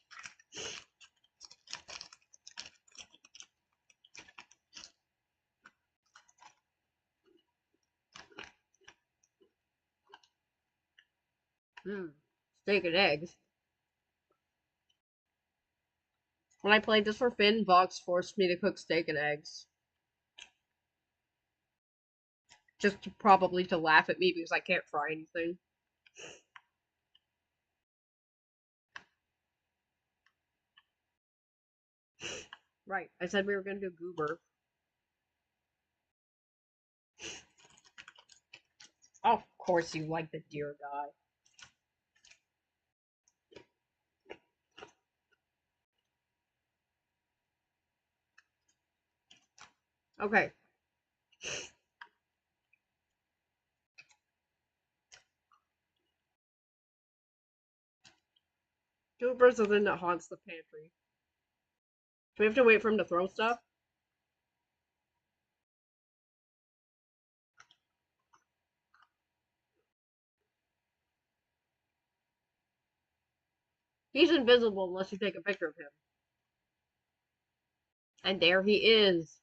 [SPEAKER 1] Mm. Steak and eggs. When I played this for Finn, Vox forced me to cook steak and eggs. Just to, probably to laugh at me because I can't fry anything. Right. I said we were gonna do goober. Of course you like the deer guy. Okay. Goobers are the thing that haunts the pantry. Do we have to wait for him to throw stuff? He's invisible unless you take a picture of him. And there he is.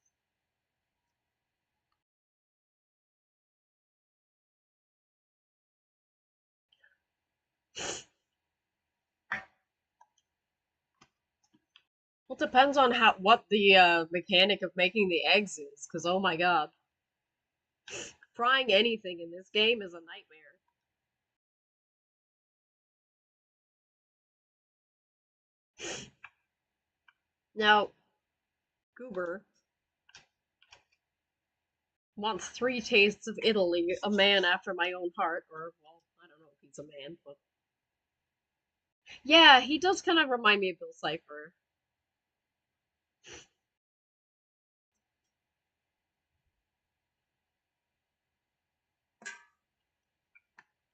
[SPEAKER 1] Well, it depends on what the mechanic of making the eggs is, because oh my god. Frying anything in this game is a nightmare. Now, Goober wants 3 tastes of Italy, a man after my own heart, or, well, I don't know if he's a man, but... Yeah, he does kind of remind me of Bill Cipher.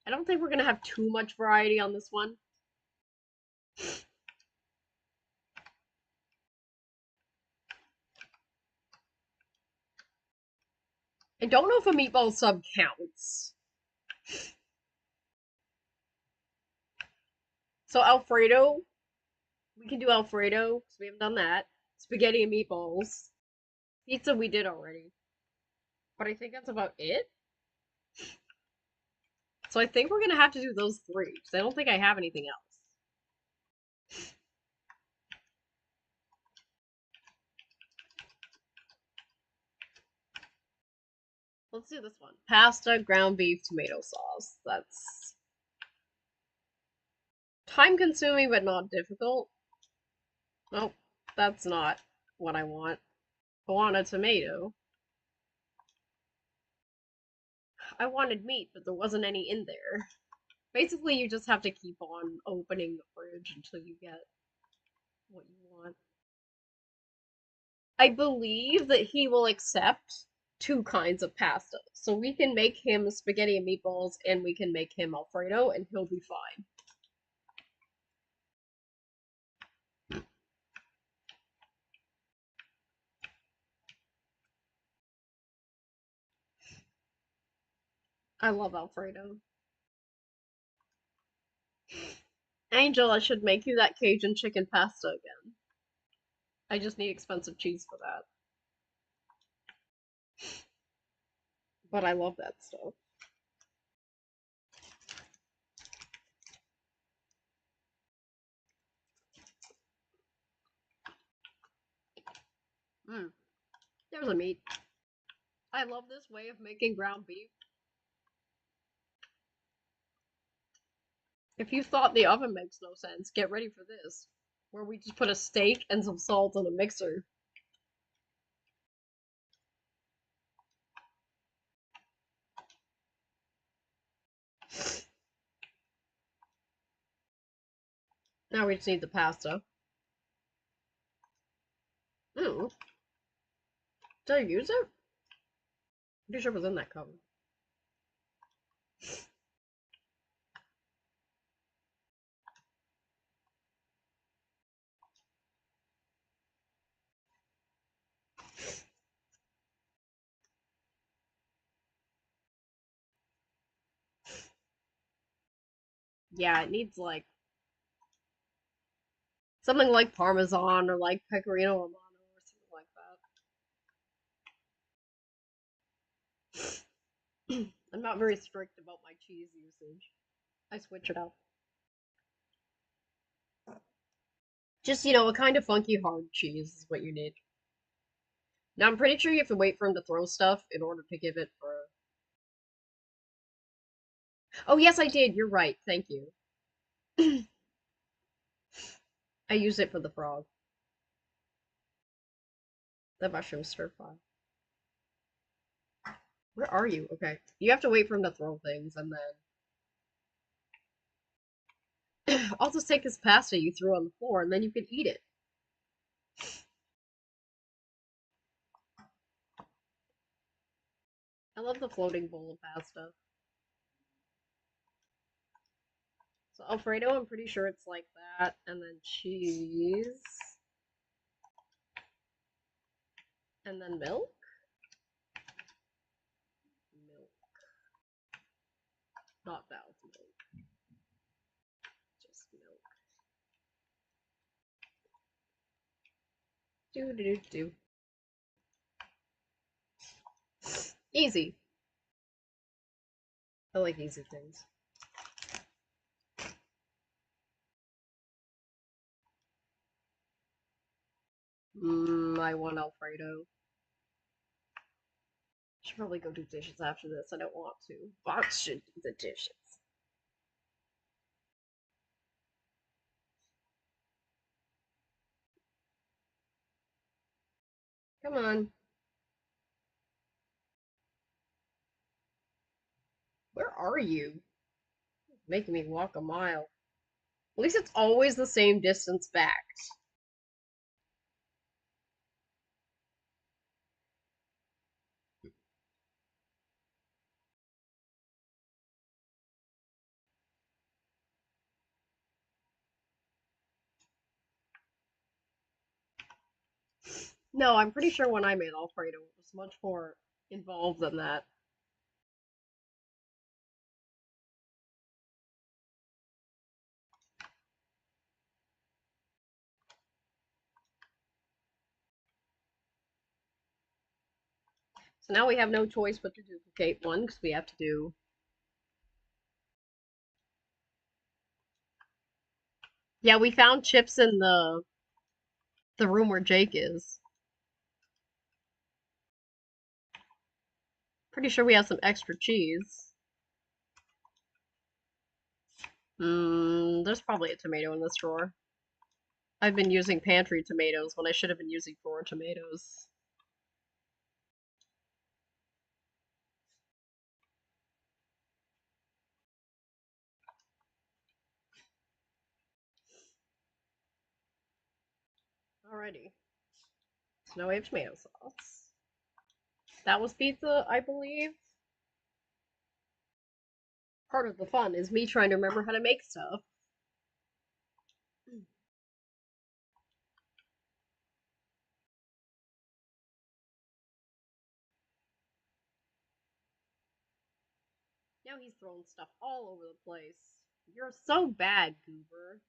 [SPEAKER 1] I don't think we're gonna have too much variety on this one. I don't know if a meatball sub counts. So Alfredo, we can do Alfredo, because we haven't done that. Spaghetti and meatballs. Pizza we did already. But I think that's about it. So I think we're gonna have to do those three, because I don't think I have anything else. Let's do this one. Pasta, ground beef, tomato sauce. That's time consuming but not difficult. Nope, that's not what I want. I want a tomato. I wanted meat, but there wasn't any in there. Basically, you just have to keep on opening the fridge until you get what you want. I believe that he will accept 2 kinds of pasta. So we can make him spaghetti and meatballs, and we can make him Alfredo, and he'll be fine. I love Alfredo. Angel, I should make you that Cajun chicken pasta again. I just need expensive cheese for that. But I love that stuff. Mm, there's a meat. I love this way of making ground beef. If you thought the oven makes no sense, get ready for this. Where we just put a steak and some salt in a mixer. Now we just need the pasta. Ooh. Did I use it? Pretty sure it was in that cupboard. Yeah, it needs like something like Parmesan or like Pecorino Romano or something like that. I'm not very strict about my cheese usage. I switch it up. Just, a kind of funky hard cheese is what you need. Now, I'm pretty sure you have to wait for him to throw stuff in order to give it for... Oh, yes, I did. You're right. Thank you. I used it for the frog. The mushroom stir fry. Where are you? Okay. You have to wait for him to throw things, and then... I'll just take his pasta you threw on the floor, and then you can eat it. I love the floating bowl of pasta. So Alfredo, I'm pretty sure it's like that, and then cheese, and then milk. Milk, not Val's milk, just milk. Do do do do. Easy. I like easy things. I want Alfredo. Should probably go do dishes after this. I don't want to. Fox should do the dishes. Come on. Where are you? Making me walk a mile. At least it's always the same distance back. No, I'm pretty sure when I made Alfredo, it was much more involved than that. So now we have no choice but to duplicate one because we have to do. Yeah, we found chips in the room where Jake is. Pretty sure we have some extra cheese. There's probably a tomato in this drawer. I've been using pantry tomatoes when I should have been using drawer tomatoes. Alrighty. So now we have tomato sauce. That was pizza, I believe. Part of the fun is me trying to remember how to make stuff. Now he's throwing stuff all over the place. You're so bad, Goober.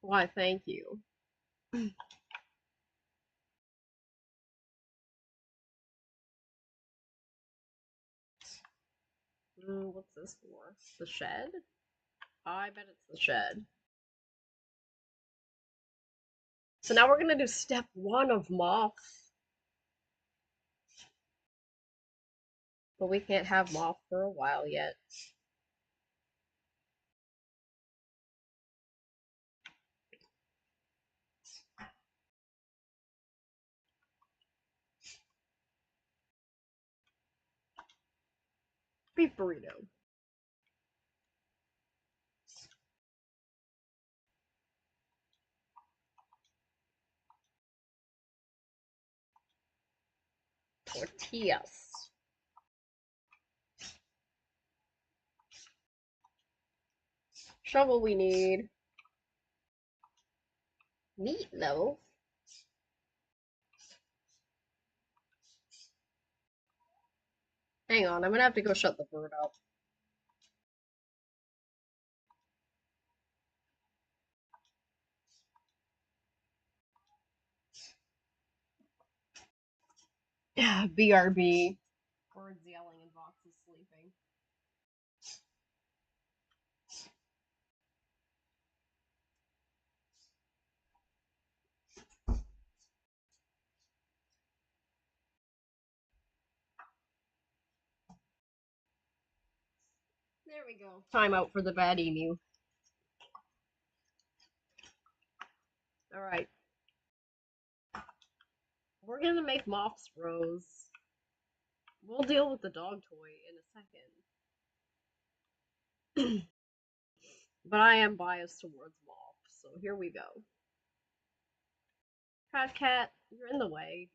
[SPEAKER 1] Why, thank you. What's this for? The shed? I bet it's the shed. So now we're gonna do step one of moth. But we can't have moth for a while yet. Beef burrito. Tortillas. Shovel we need. Meatloaf. Hang on, I'm gonna have to go shut the bird up. BRB. Birds yelling and boxes sleeping. There we go. Time out for the bad emu. Alright. We're gonna make Moth's Rose. We'll deal with the dog toy in a second. But I am biased towards Moth, so here we go. Cat, you're in the way.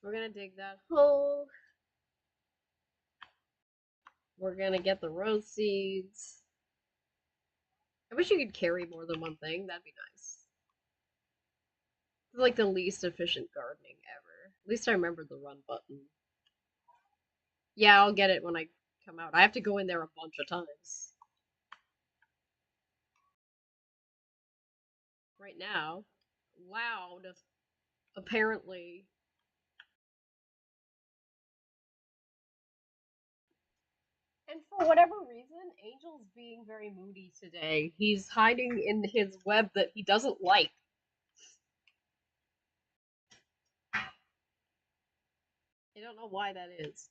[SPEAKER 1] So we're gonna dig that hole. We're gonna get the rose seeds. I wish you could carry more than one thing. That'd be nice. It's like the least efficient gardening ever. At least I remember the run button. Yeah, I'll get it when I come out. I have to go in there a bunch of times. Right now, loud, apparently. And for whatever reason, Angel's being very moody today. He's hiding in his web that he doesn't like. I don't know why that is.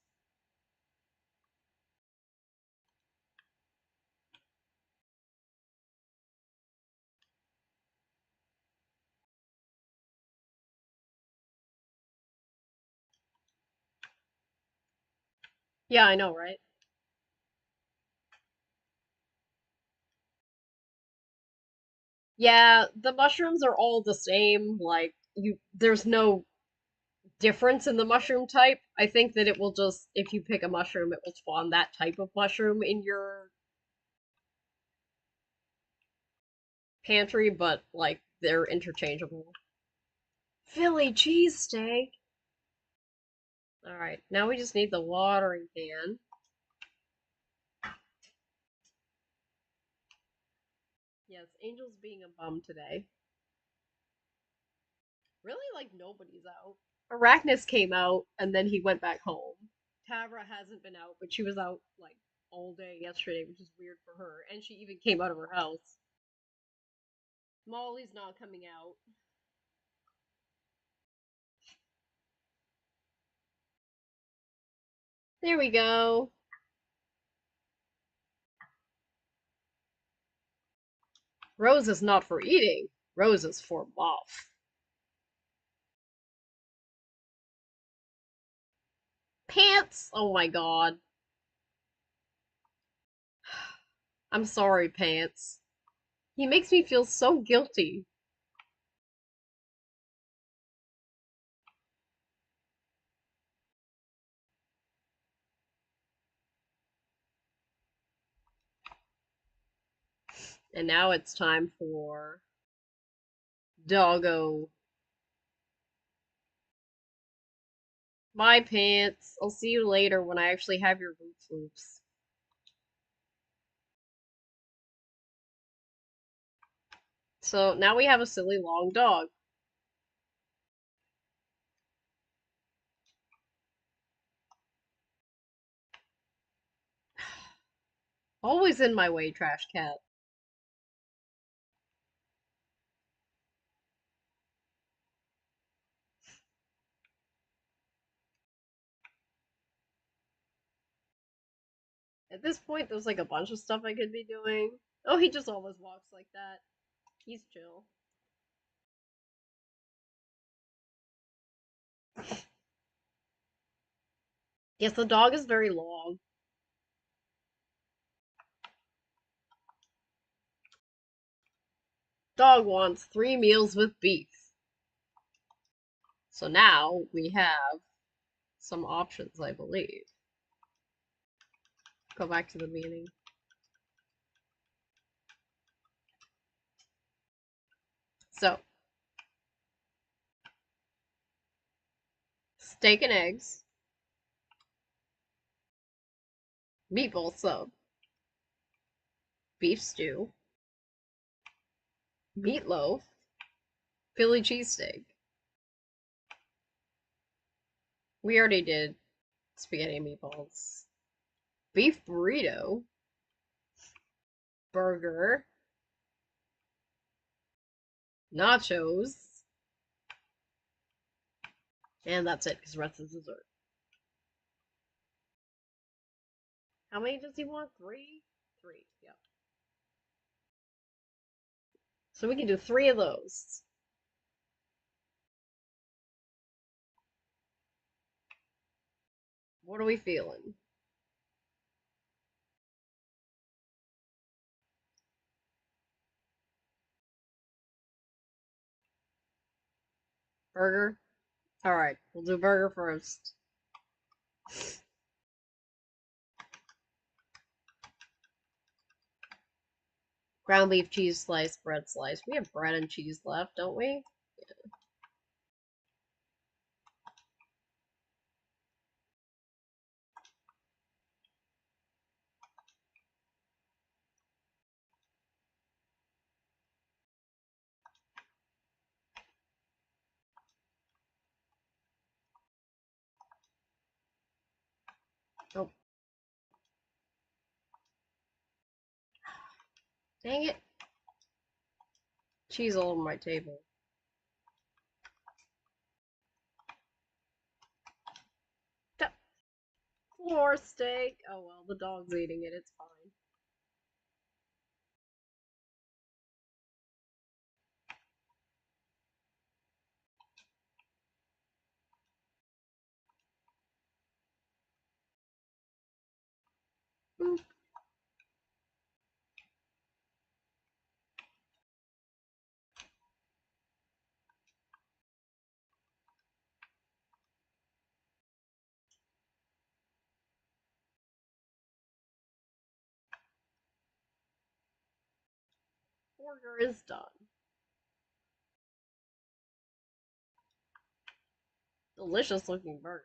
[SPEAKER 1] Yeah, I know, right? Yeah, the mushrooms are all the same. Like, there's no difference in the mushroom type. I think that it will just, if you pick a mushroom, it will spawn that type of mushroom in your pantry, but, like, they're interchangeable. Philly cheesesteak. Alright, now we just need the watering can. Yes, Angel's being a bum today. Really, like, nobody's out. Arachnus came out, and then he went back home. Tavra hasn't been out, but she was out, like, all day yesterday, which is weird for her. And she even came out of her house. Molly's not coming out. There we go. Rose is not for eating. Rose is for moth. Pants! Oh my god. I'm sorry, Pants. He makes me feel so guilty. And now it's time for Doggo. Bye, Pants. I'll see you later when I actually have your boot floops. So now we have a silly long dog. Always in my way, trash cat. At this point, there's like a bunch of stuff I could be doing. Oh, he just always walks like that. He's chill. Yes, the dog is very long. Dog wants 3 meals with beef. So now we have some options, I believe. Go back to the beginning. So, steak and eggs, meatball sub, beef stew, meatloaf, Philly cheesesteak. We already did spaghetti and meatballs. Beef burrito, burger, nachos, and that's it, because the rest is dessert. How many does he want? Three? Three, yep. So we can do 3 of those. What are we feeling? Burger? Alright, we'll do burger first. Ground beef, cheese slice, bread slice. We have bread and cheese left, don't we? Oh, dang it. Cheese all over my table. Floor steak. Oh well, the dog's eating it. It's fine. Boop. Burger is done. Delicious looking burger.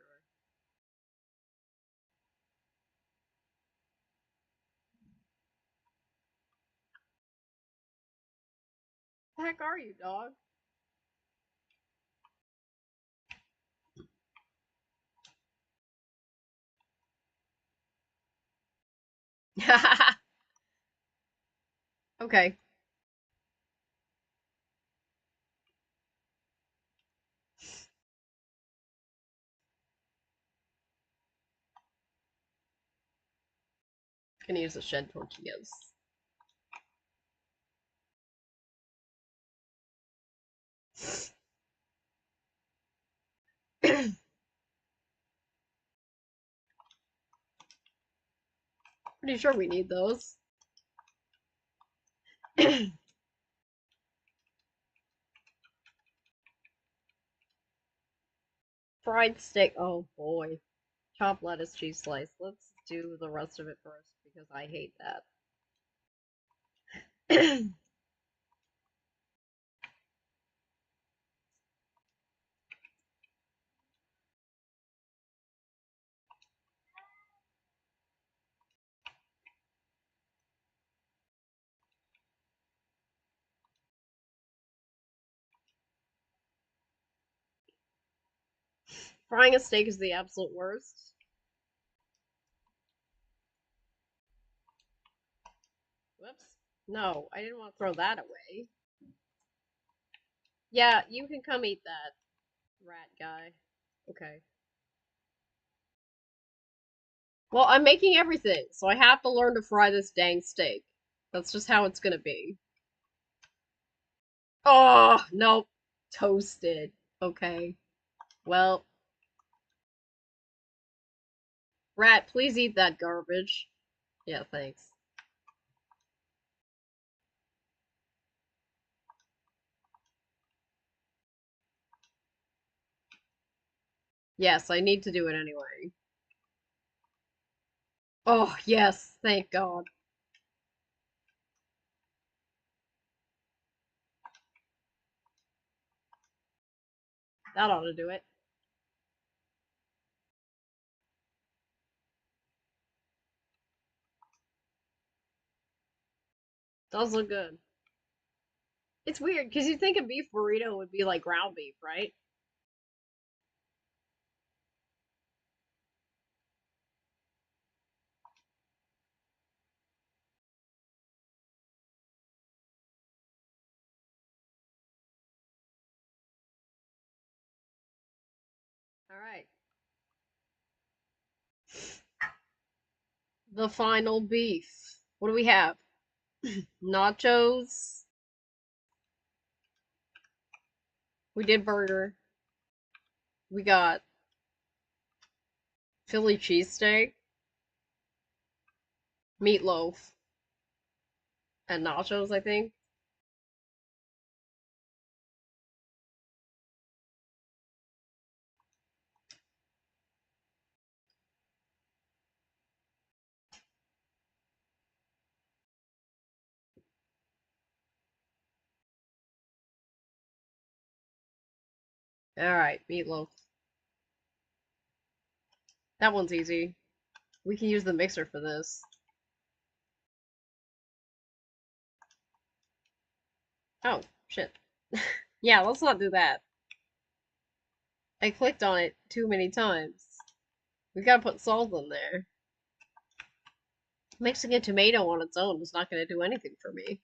[SPEAKER 1] The heck are you, dog? Okay. Gonna use the shed tortillas. Pretty sure we need those. Fried steak. Oh boy. Chopped lettuce, cheese slice. Let's do the rest of it first because I hate that. Frying a steak is the absolute worst. Whoops. No, I didn't want to throw that away. Yeah, you can come eat that, rat guy. Okay. Well, I'm making everything, so I have to learn to fry this dang steak. That's just how it's gonna be. Oh, nope. Toasted. Okay. Well, rat, please eat that garbage. Yeah, thanks. Yes, I need to do it anyway. Oh, yes, thank God. That ought to do it. Does look good. It's weird, because you think a beef burrito would be like ground beef, right? Alright. The final beef. What do we have? Nachos. We did burger. We got Philly cheesesteak, meatloaf, and nachos, I think. Alright, meatloaf. That one's easy. We can use the mixer for this. Oh, shit. Yeah, let's not do that. I clicked on it too many times. We gotta put salt in there. Mixing a tomato on its own is not gonna do anything for me.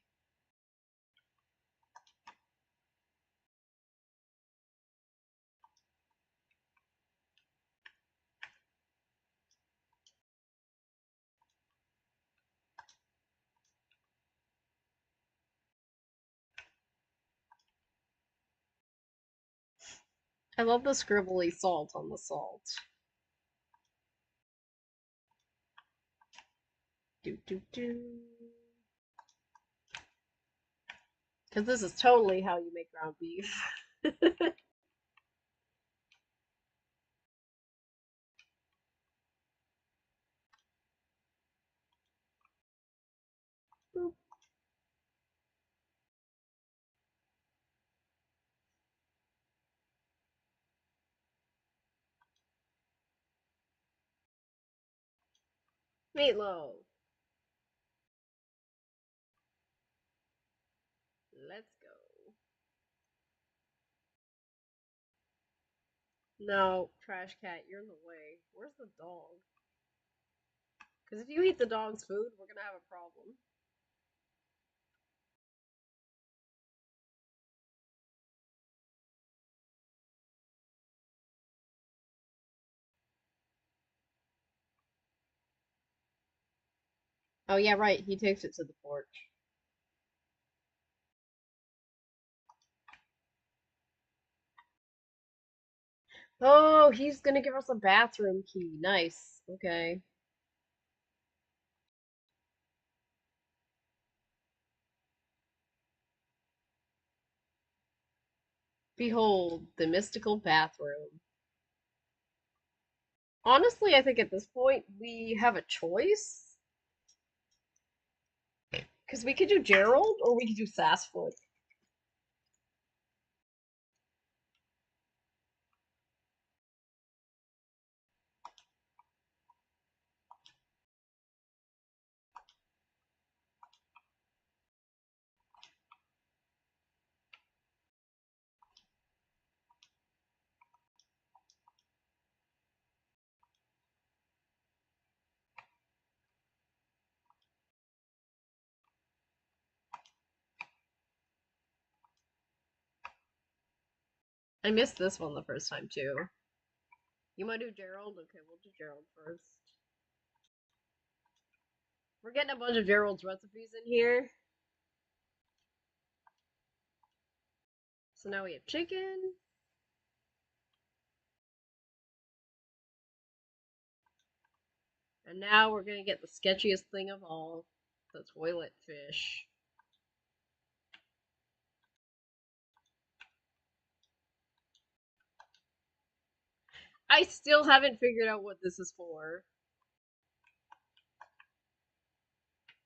[SPEAKER 1] I love the scribbly salt on the salt. Do do do. Because this is totally how you make ground beef. Boop. Meatloaf. Let's go. No, trash cat, you're in the way. Where's the dog? Because if you eat the dog's food, we're gonna have a problem. Oh yeah, right. He takes it to the porch. Oh, he's gonna give us a bathroom key. Nice. Okay. Behold, the mystical bathroom. Honestly, I think at this point we have a choice. Because we could do Gerald or we could do Sassfoot. I missed this one the first time too. You want to do Gerald? Okay, we'll do Gerald first. We're getting a bunch of Gerald's recipes in here. So now we have chicken. And now we're gonna get the sketchiest thing of all, the toilet fish. I still haven't figured out what this is for.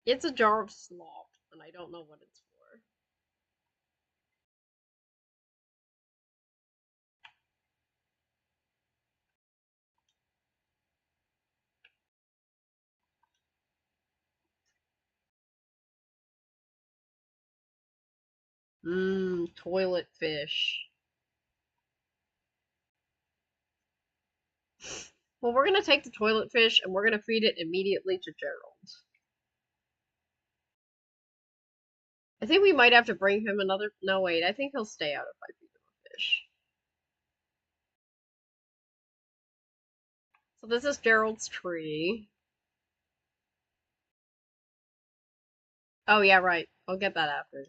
[SPEAKER 1] It's a jar of slop, and I don't know what it's for. Mmm, toilet fish. Well, we're gonna take the toilet fish and we're gonna feed it immediately to Gerald. I think we might have to bring him another. No, wait, I think he'll stay out if I feed him a fish. So this is Gerald's tree. Oh, yeah, right. I'll get that after.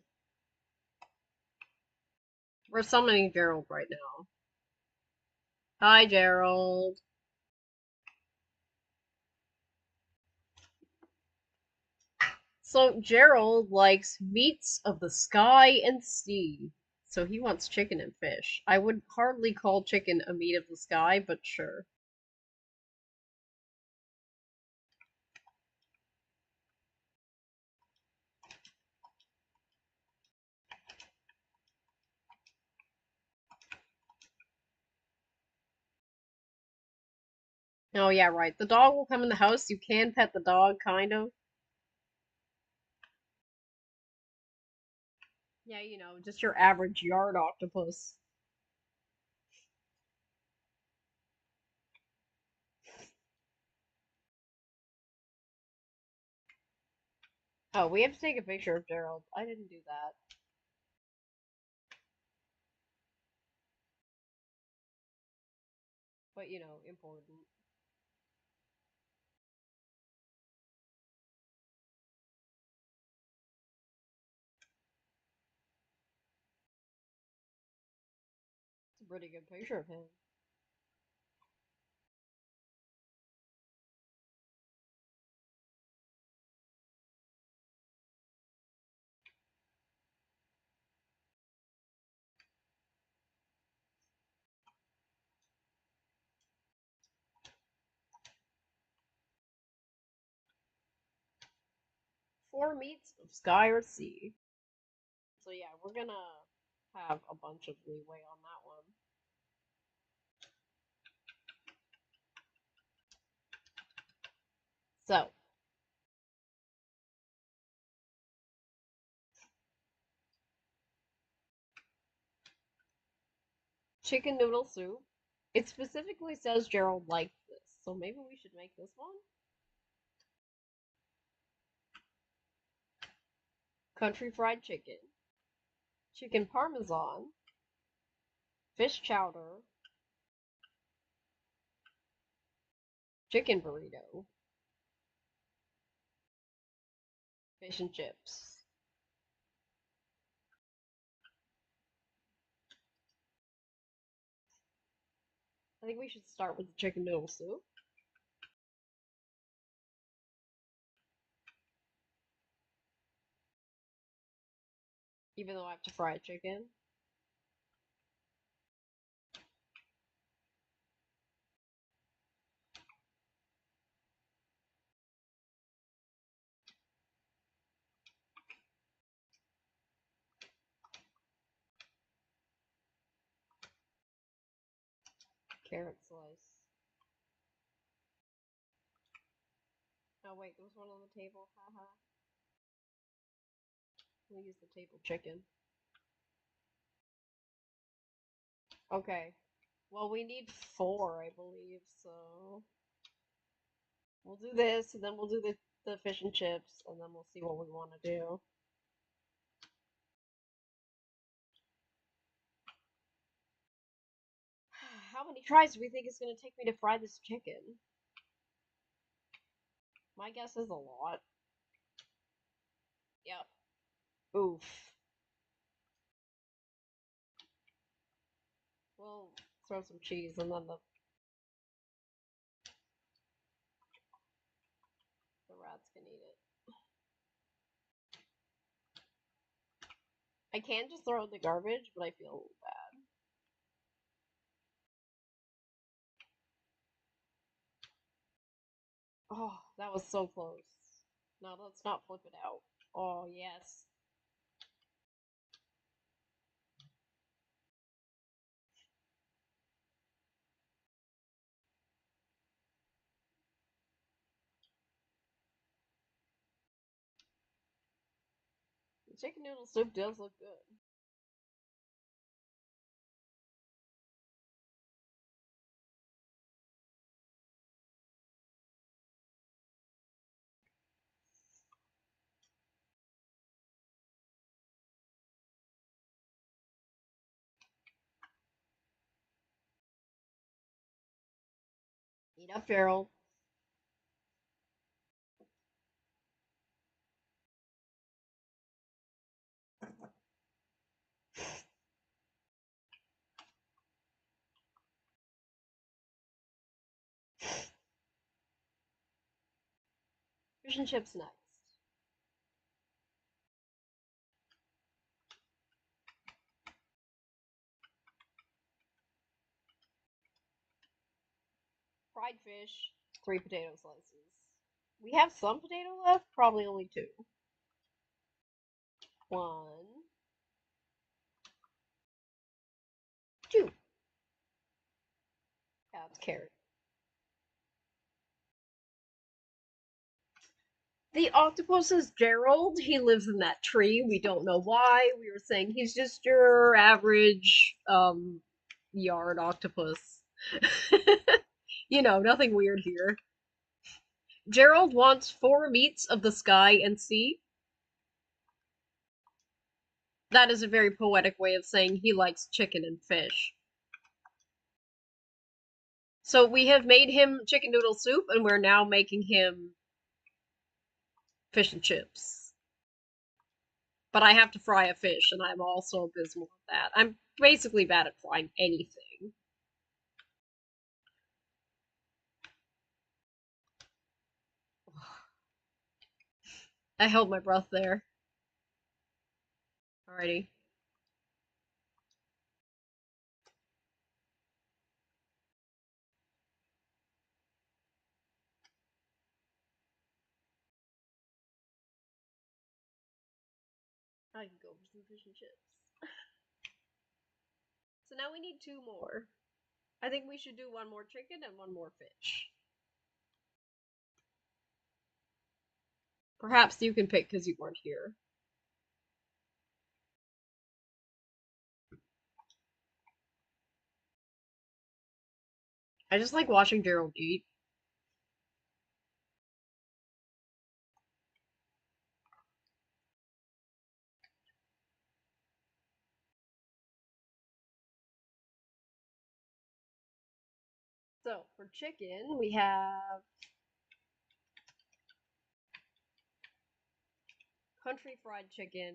[SPEAKER 1] We're summoning Gerald right now. Hi, Gerald. So Gerald likes meats of the sky and sea. So he wants chicken and fish. I would hardly call chicken a meat of the sky, but sure. Oh yeah, right. The dog will come in the house. You can pet the dog, kind of. Yeah, just your average yard octopus. Oh, we have to take a picture of Gerald. I didn't do that. But, important. It's a pretty good picture of him. 4 meats of sky or sea. So yeah, we're gonna have a bunch of leeway on that one. So, chicken noodle soup. It specifically says Gerald liked this, so maybe we should make this one? Country fried chicken, chicken parmesan, fish chowder, chicken burrito, fish and chips. I think we should start with the chicken noodle soup, even though I have to fry chicken. Carrot slice. Oh wait, there was one on the table. Haha. We'll use the table chicken. Okay. Well, we need four, I believe, so we'll do this, and then we'll do the fish and chips, and then we'll see what we want to do. How many tries do we think it's going to take me to fry this chicken? My guess is a lot. Yep. Oof. We'll throw some cheese, and then the rats can eat it. I can just throw it in the garbage, but I feel bad. Oh, that was so close. No, let's not flip it out. Oh, yes. The chicken noodle soup does look good. Eat up, Gerald. Fish and chips next. Fried fish, 3 potato slices. We have some potato left, probably only two. One, two. Yeah, it's carrot. The octopus is Gerald. He lives in that tree. We don't know why. We were saying he's just your average yard octopus. You know, nothing weird here. Gerald wants four meats of the sky and sea. That is a very poetic way of saying he likes chicken and fish. So we have made him chicken noodle soup, and we're now making him fish and chips. But I have to fry a fish, and I'm also abysmal at that. I'm basically bad at frying anything. I held my breath there. Alrighty. I can go for some fish and chips. So now we need two more. I think we should do one more chicken and one more fish. Perhaps you can pick because you weren't here. I just like watching Gerald eat. So for chicken, we have country fried chicken,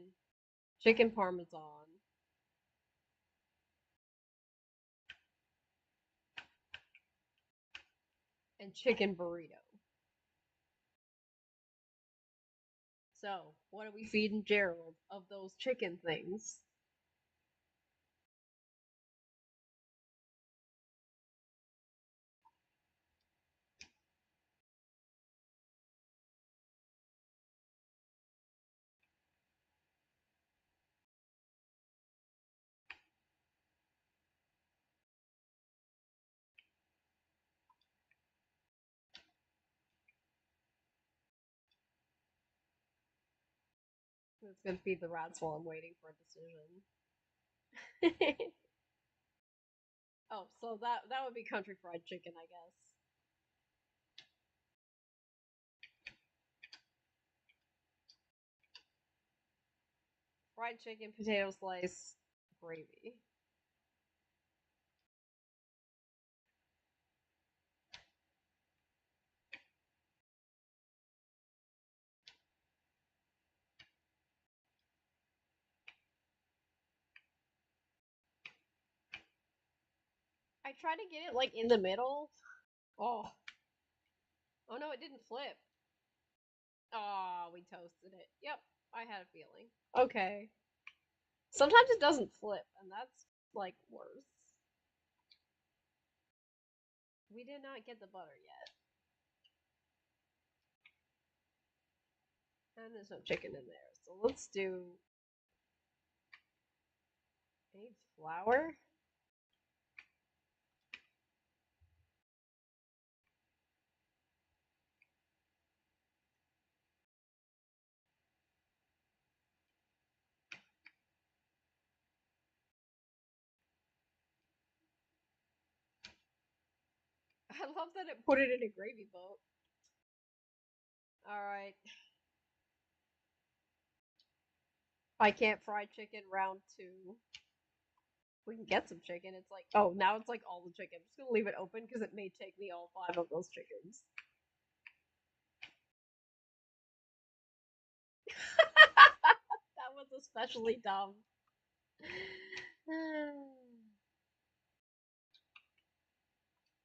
[SPEAKER 1] chicken parmesan, and chicken burrito. So, what are we feeding Gerald of those chicken things? It's gonna feed the rats while I'm waiting for a decision. Oh, so that would be country fried chicken, I guess. Fried chicken, potato slice, gravy. I tried to get it like in the middle. Oh, oh no, it didn't flip. Oh, we toasted it. Yep, I had a feeling. Okay. Sometimes it doesn't flip, and that's like worse. We did not get the butter yet. And there's no chicken in there. So let's do. I need flour. I love that it put it in a gravy boat. Alright. I can't fry chicken round two. We can get some chicken. It's like, oh, now it's like all the chicken. I'm just gonna leave it open because it may take me all five of those chickens. That was especially dumb.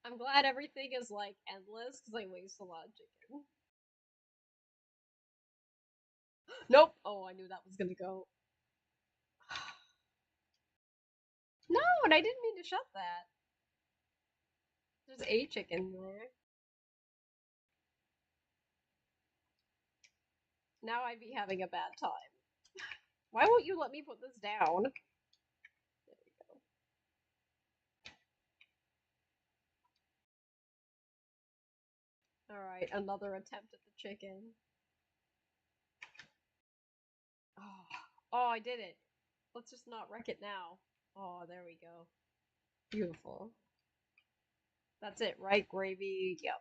[SPEAKER 1] I'm glad everything is like endless because I waste a lot of chicken. Nope. Oh, I knew that was gonna go. No, and I didn't mean to shut that. There's a chicken there. Now I'd be having a bad time. Why won't you let me put this down? There we go. Alright, another attempt at the chicken. Oh, oh, I did it. Let's just not wreck it now. Oh, there we go. Beautiful. That's it, right? Gravy. Yep.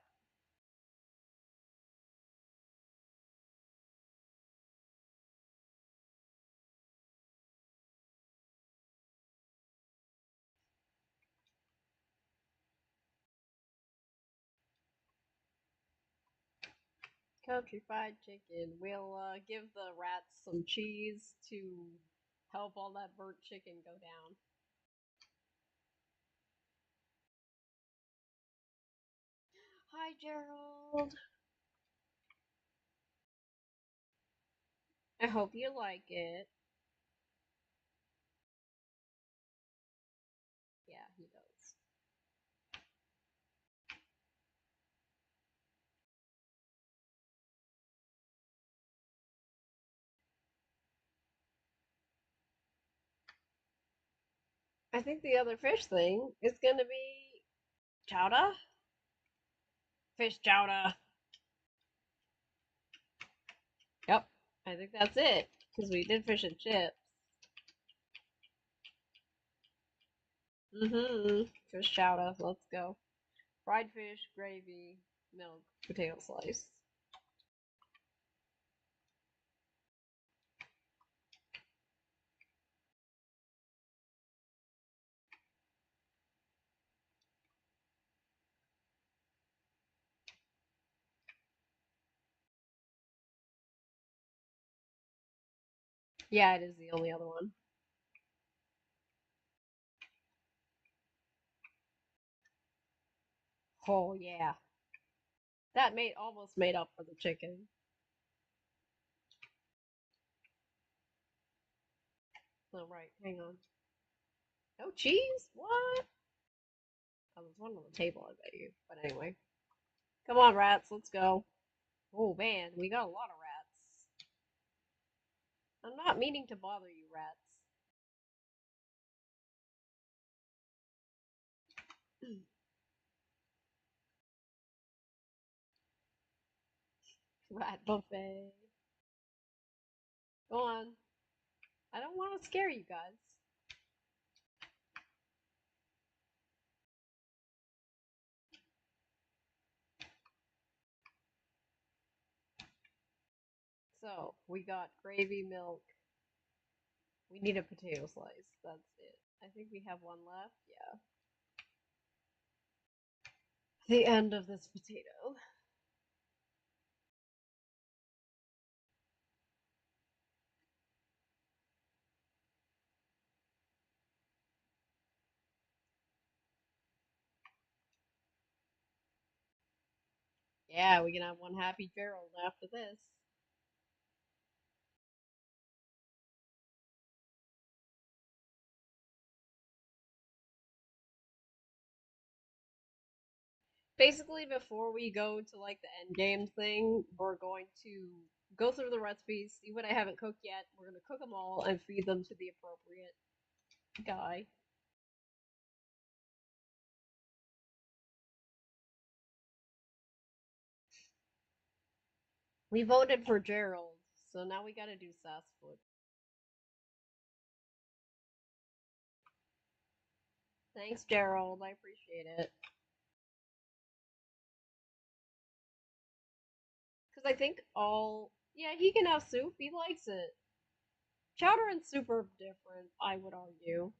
[SPEAKER 1] Country fried chicken. We'll give the rats some cheese to help all that burnt chicken go down. Hi, Gerald. I hope you like it. Yeah, he does. I think the other fish thing is gonna be chowder. Fish chowder. Yep. I think that's it. Because we did fish and chips. Mm-hmm. Fish chowder. Let's go. Fried fish, gravy, milk, potato slice. Yeah, it is the only other one. Oh yeah. That made almost made up for the chicken. Oh right, hang on. No cheese? What? Oh, there's one on the table, I bet you. But anyway. Come on, rats, let's go. Oh man, we got a lot of rats. I'm not meaning to bother you, rats. Rat buffet. Go on. I don't want to scare you guys. So, we got gravy, milk. We need a potato slice. That's it. I think we have one left. Yeah. The end of this potato. Yeah, we can have one happy Gerald after this. Basically, before we go to like the end game thing, we're going to go through the recipes, see what I haven't cooked yet. We're gonna cook them all and feed them to the appropriate guy. We voted for Gerald, so now we gotta do Sassfoot. Thanks, Gerald. I appreciate it. Because I think all. Yeah, he can have soup. He likes it. Chowder and soup are different, I would argue.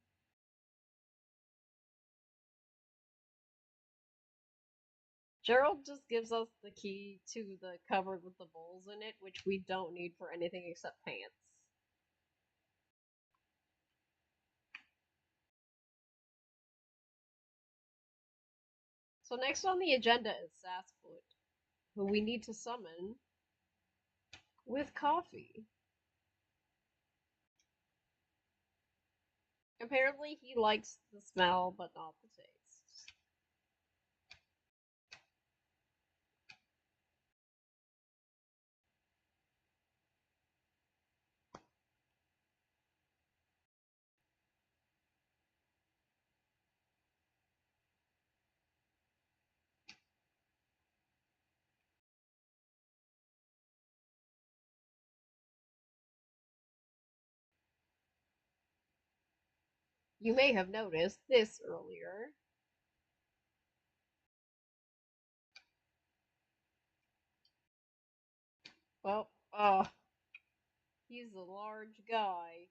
[SPEAKER 1] Gerald just gives us the key to the cupboard with the bowls in it, which we don't need for anything except pants. So next on the agenda is Sassfoot, who we need to summon with coffee. Apparently he likes the smell, but not the taste. You may have noticed this earlier. Well, he's a large guy.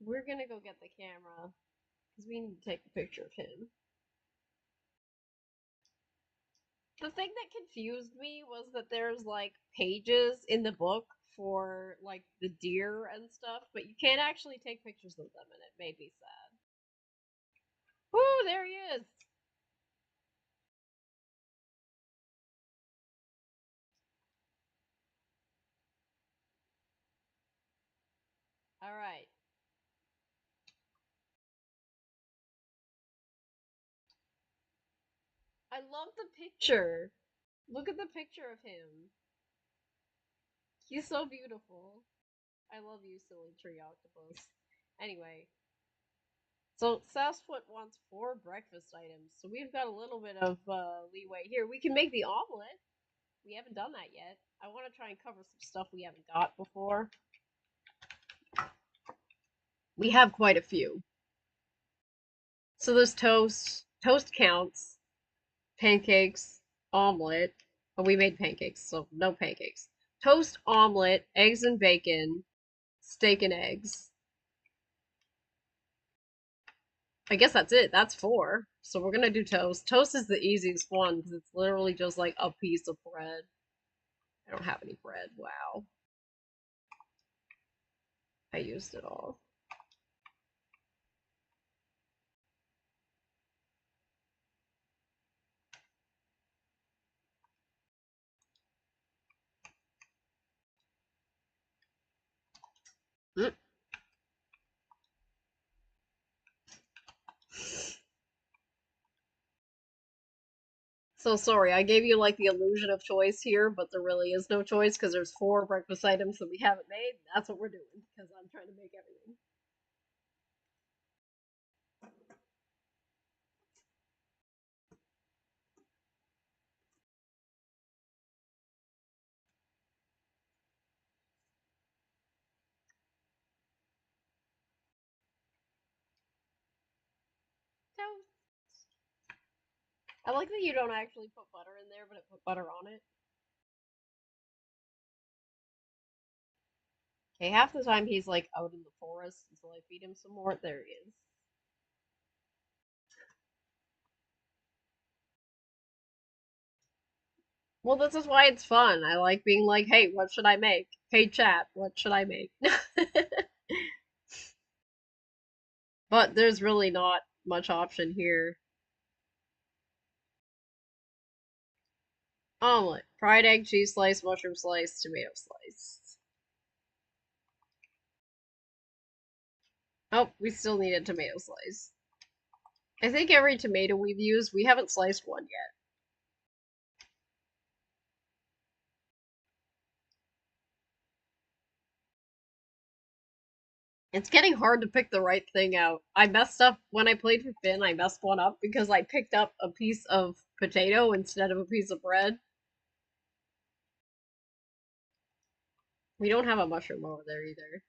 [SPEAKER 1] We're gonna go get the camera because we need to take a picture of him. The thing that confused me was that there's like pages in the book for like the deer and stuff, but you can't actually take pictures of them, and it made me sad. Woo, there he is. All right. I love the picture. Look at the picture of him. He's so beautiful. I love you, silly tree octopus. Anyway, so Sasquatch wants 4 breakfast items, so we've got a little bit of leeway here. We can make the omelet. We haven't done that yet. I want to try and cover some stuff we haven't got before. We have quite a few. So there's toast. Toast counts. Pancakes. Omelet. Oh, we made pancakes, so no pancakes. Toast, omelet, eggs and bacon, steak and eggs. I guess that's it. That's 4. So we're gonna do toast. Toast is the easiest one because it's literally just like a piece of bread. I don't have any bread. Wow. I used it all. Mm. So sorry, I gave you like the illusion of choice here, but there really is no choice because there's 4 breakfast items that we haven't made. That's what we're doing because I'm trying to make everything. Toast. I like that you don't actually put butter in there, but it put butter on it. Okay, half the time he's like out in the forest until I feed him some more. There he is. Well, this is why it's fun. I like being like, hey, what should I make? Hey, chat, what should I make? But there's really not much option here. Omelet, fried egg, cheese slice, mushroom slice, tomato slice. Oh, we still need a tomato slice. I think every tomato we've used, we haven't sliced one yet. It's getting hard to pick the right thing out. I messed up when I played for Finn. I messed one up because I picked up a piece of potato instead of a piece of bread. We don't have a mushroom over there either.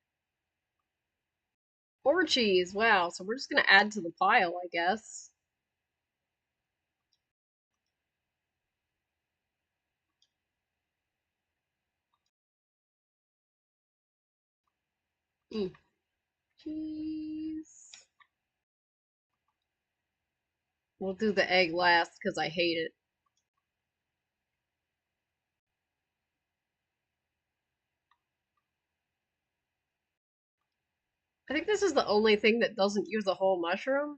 [SPEAKER 1] Or cheese. Wow. So we're just gonna add to the pile, I guess. Mm. Cheese. We'll do the egg last because I hate it. I think this is the only thing that doesn't use a whole mushroom.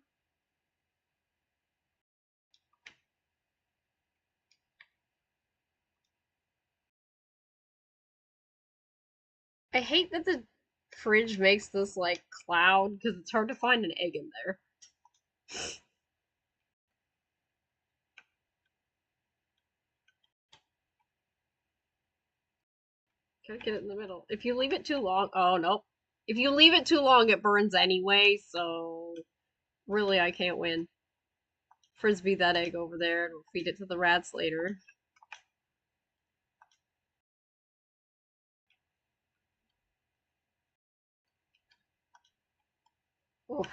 [SPEAKER 1] I hate that the fridge makes this like cloud because it's hard to find an egg in there. Gotta get it in the middle. If you leave it too long, oh nope. If you leave it too long, it burns anyway, so really I can't win. Frisbee that egg over there and we'll feed it to the rats later. Oof.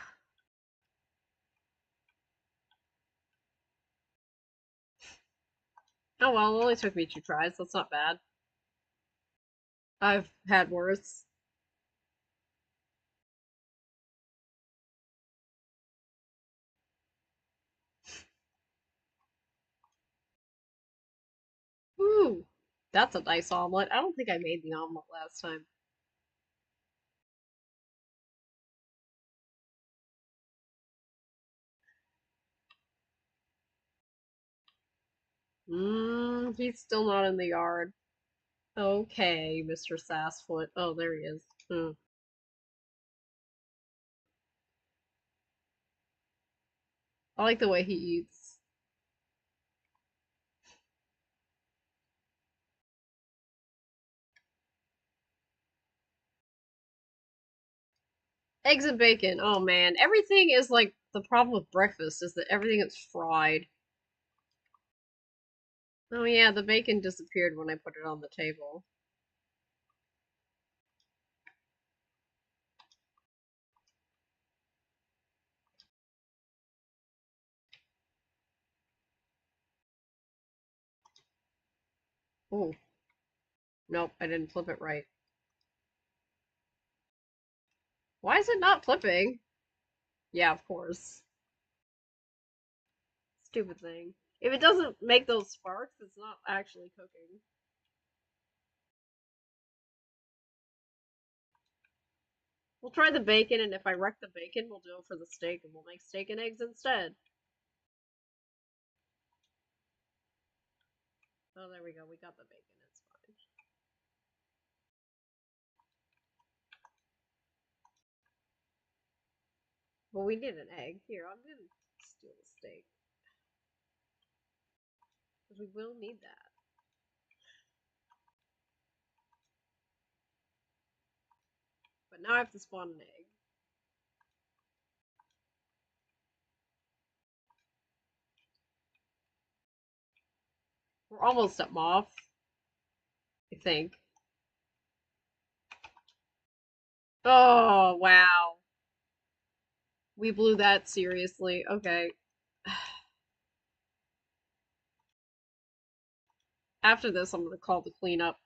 [SPEAKER 1] Oh well, it only took me 2 tries. That's not bad. I've had worse. Ooh, that's a nice omelet. I don't think I made the omelet last time. He's still not in the yard. Okay, Mr. Sassfoot. Oh, there he is. I like the way he eats. Eggs and bacon. Oh man, everything is like the problem with breakfast is that everything is fried. Oh yeah, the bacon disappeared when I put it on the table. Oh, nope, I didn't flip it right. Why is it not flipping? Yeah, of course. Stupid thing. If it doesn't make those sparks, it's not actually cooking. We'll try the bacon, and if I wreck the bacon, we'll do it for the steak, and we'll make steak and eggs instead. Oh, there we go. We got the bacon. It's fine. Well, we need an egg. Here, I'm gonna steal the steak. Because we will need that. But now I have to spawn an egg. We're almost at moth, I think. Oh, wow. We blew that seriously. Okay. After this, I'm gonna call the cleanup.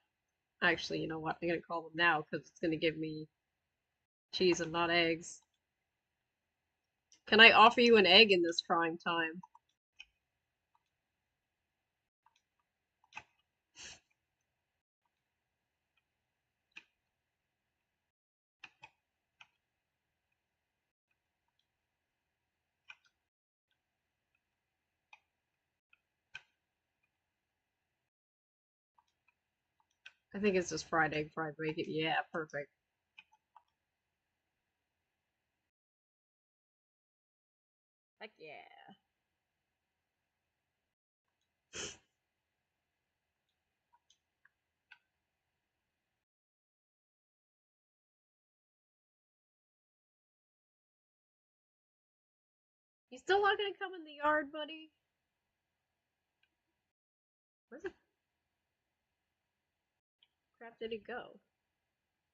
[SPEAKER 1] Actually, you know what? I'm gonna call them now because it's gonna give me cheese and not eggs. Can I offer you an egg in this trying time? I think it's just fried egg, fried bacon. Yeah, perfect. Heck yeah. You still not gonna come in the yard, buddy? Where the crap did he go?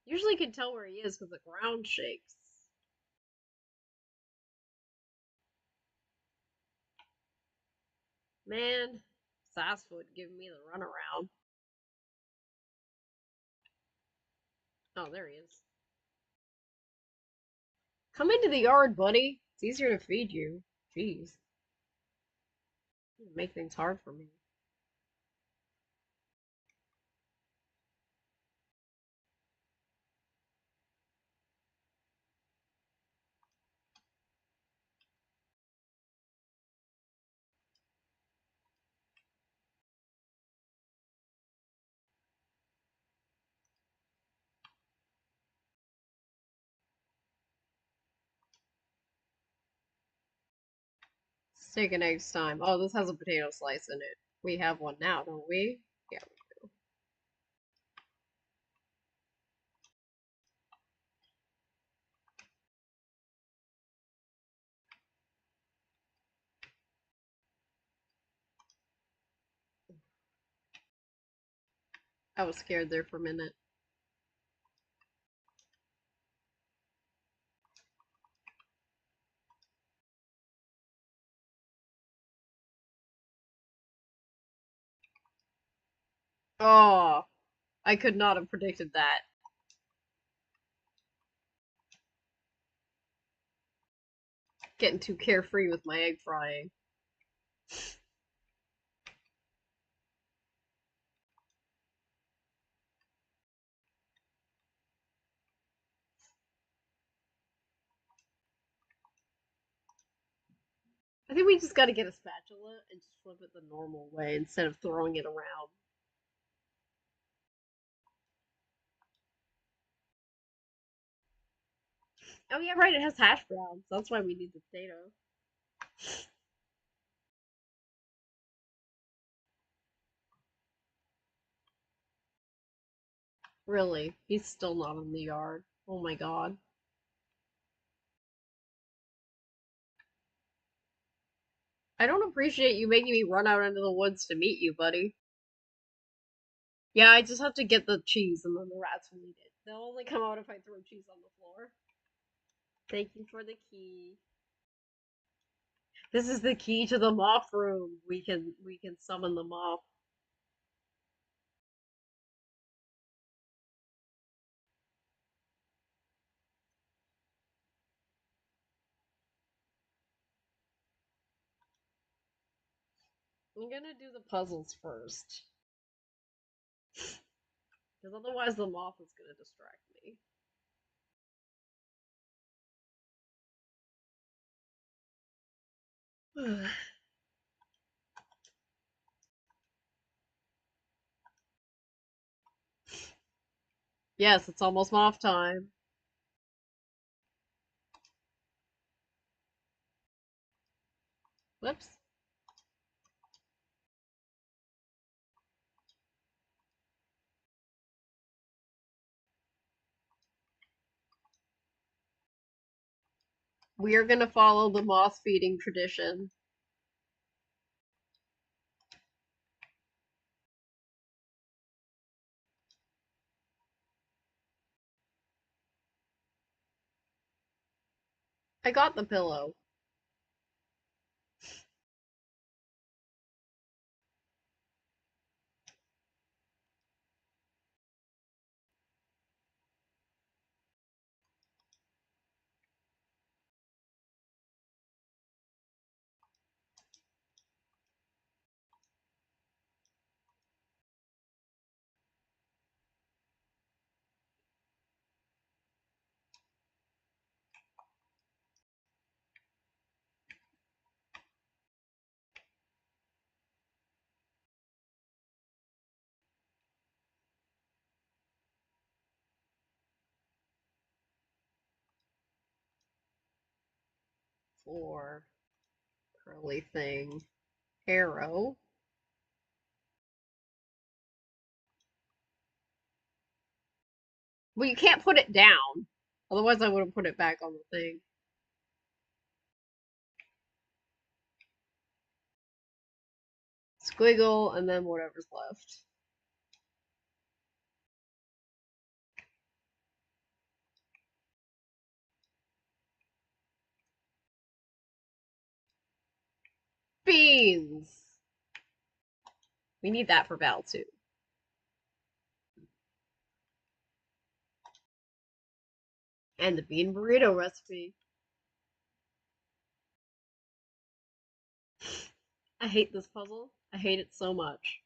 [SPEAKER 1] Usually can tell where he is because the ground shakes. Man, Sassfoot giving me the runaround. Oh, there he is. Come into the yard, buddy. It's easier to feed you. Jeez. You make things hard for me. Steak and eggs time. Oh, this has a potato slice in it. We have one now, don't we? Yeah. I was scared there for a minute. Oh, I could not have predicted that. Getting too carefree with my egg frying. I think we just gotta get a spatula and just flip it the normal way instead of throwing it around. Oh yeah, right, it has hash browns. That's why we need the potato. Really, he's still not in the yard. Oh my god. I don't appreciate you making me run out into the woods to meet you, buddy. Yeah, I just have to get the cheese and then the rats will eat it. They'll only come out if I throw cheese on the floor. Thank you for the key. This is the key to the moth room. We can summon the moth. I'm gonna do the puzzles first. Because otherwise the moth is gonna distract me. Yes, it's almost moth time. Whoops. We are gonna follow the moth feeding tradition. I got the pillow. For curly thing. Arrow. Well, you can't put it down. Otherwise, I would have put it back on the thing. Squiggle, and then whatever's left. Beans! We need that for Val, too. And the bean burrito recipe. I hate this puzzle. I hate it so much.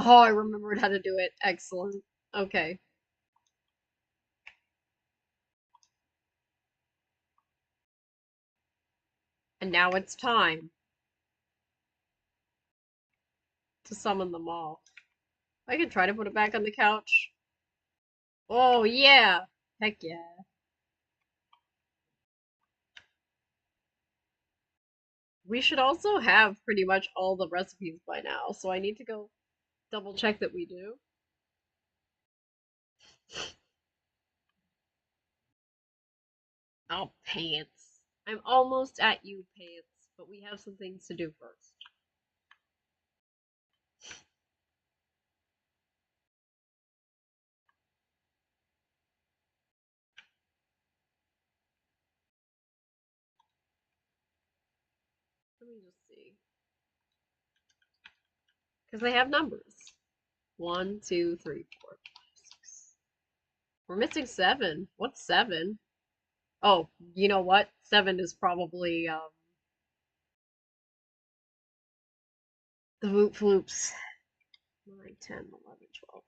[SPEAKER 1] Oh, I remembered how to do it. Excellent. Okay. And now it's time to summon them all. I can try to put it back on the couch. Oh, yeah. Heck yeah. We should also have pretty much all the recipes by now, so I need to go double check that we do. Oh, pants. I'm almost at you, Pants, but we have some things to do first. Let me just see. Because they have numbers. 1, 2, 3, 4, 5, 6. We're missing 7. What's 7? Oh, you know what? 7 is probably the Voop Floops. 9, 10, 11, 12,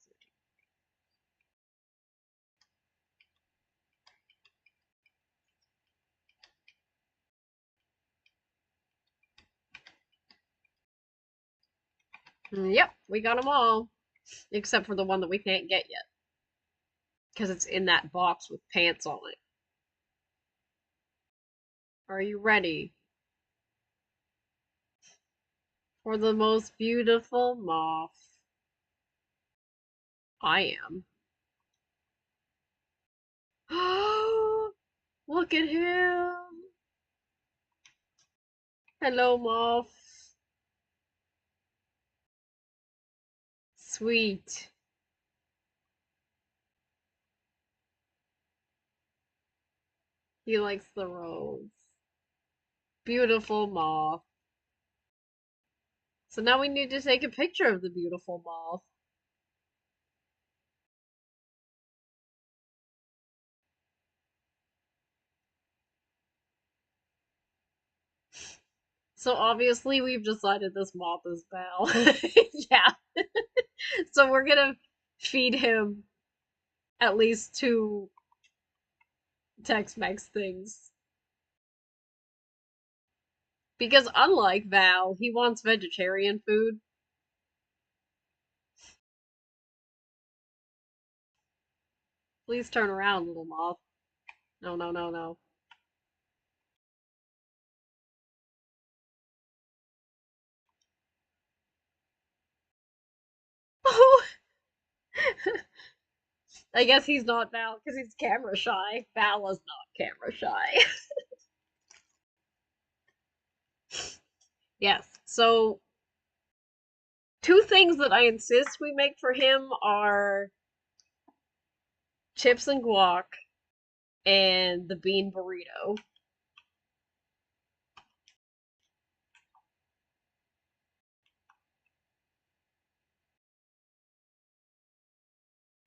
[SPEAKER 1] 13. Yep, we got them all. Except for the one that we can't get yet. Because it's in that box with pants on it. Are you ready for the most beautiful moth? I am. Look at him! Hello, moth. Sweet. He likes the rose. Beautiful moth. So now we need to take a picture of the beautiful moth. So obviously we've decided this moth is Val. Yeah. So we're gonna feed him at least 2 Tex-Mex things. Because unlike Val, he wants vegetarian food. Please turn around, little moth. No, no, no, no. I guess he's not Val because he's camera shy. Val is not camera shy. Yes. So 2 things that I insist we make for him are chips and guac and the bean burrito.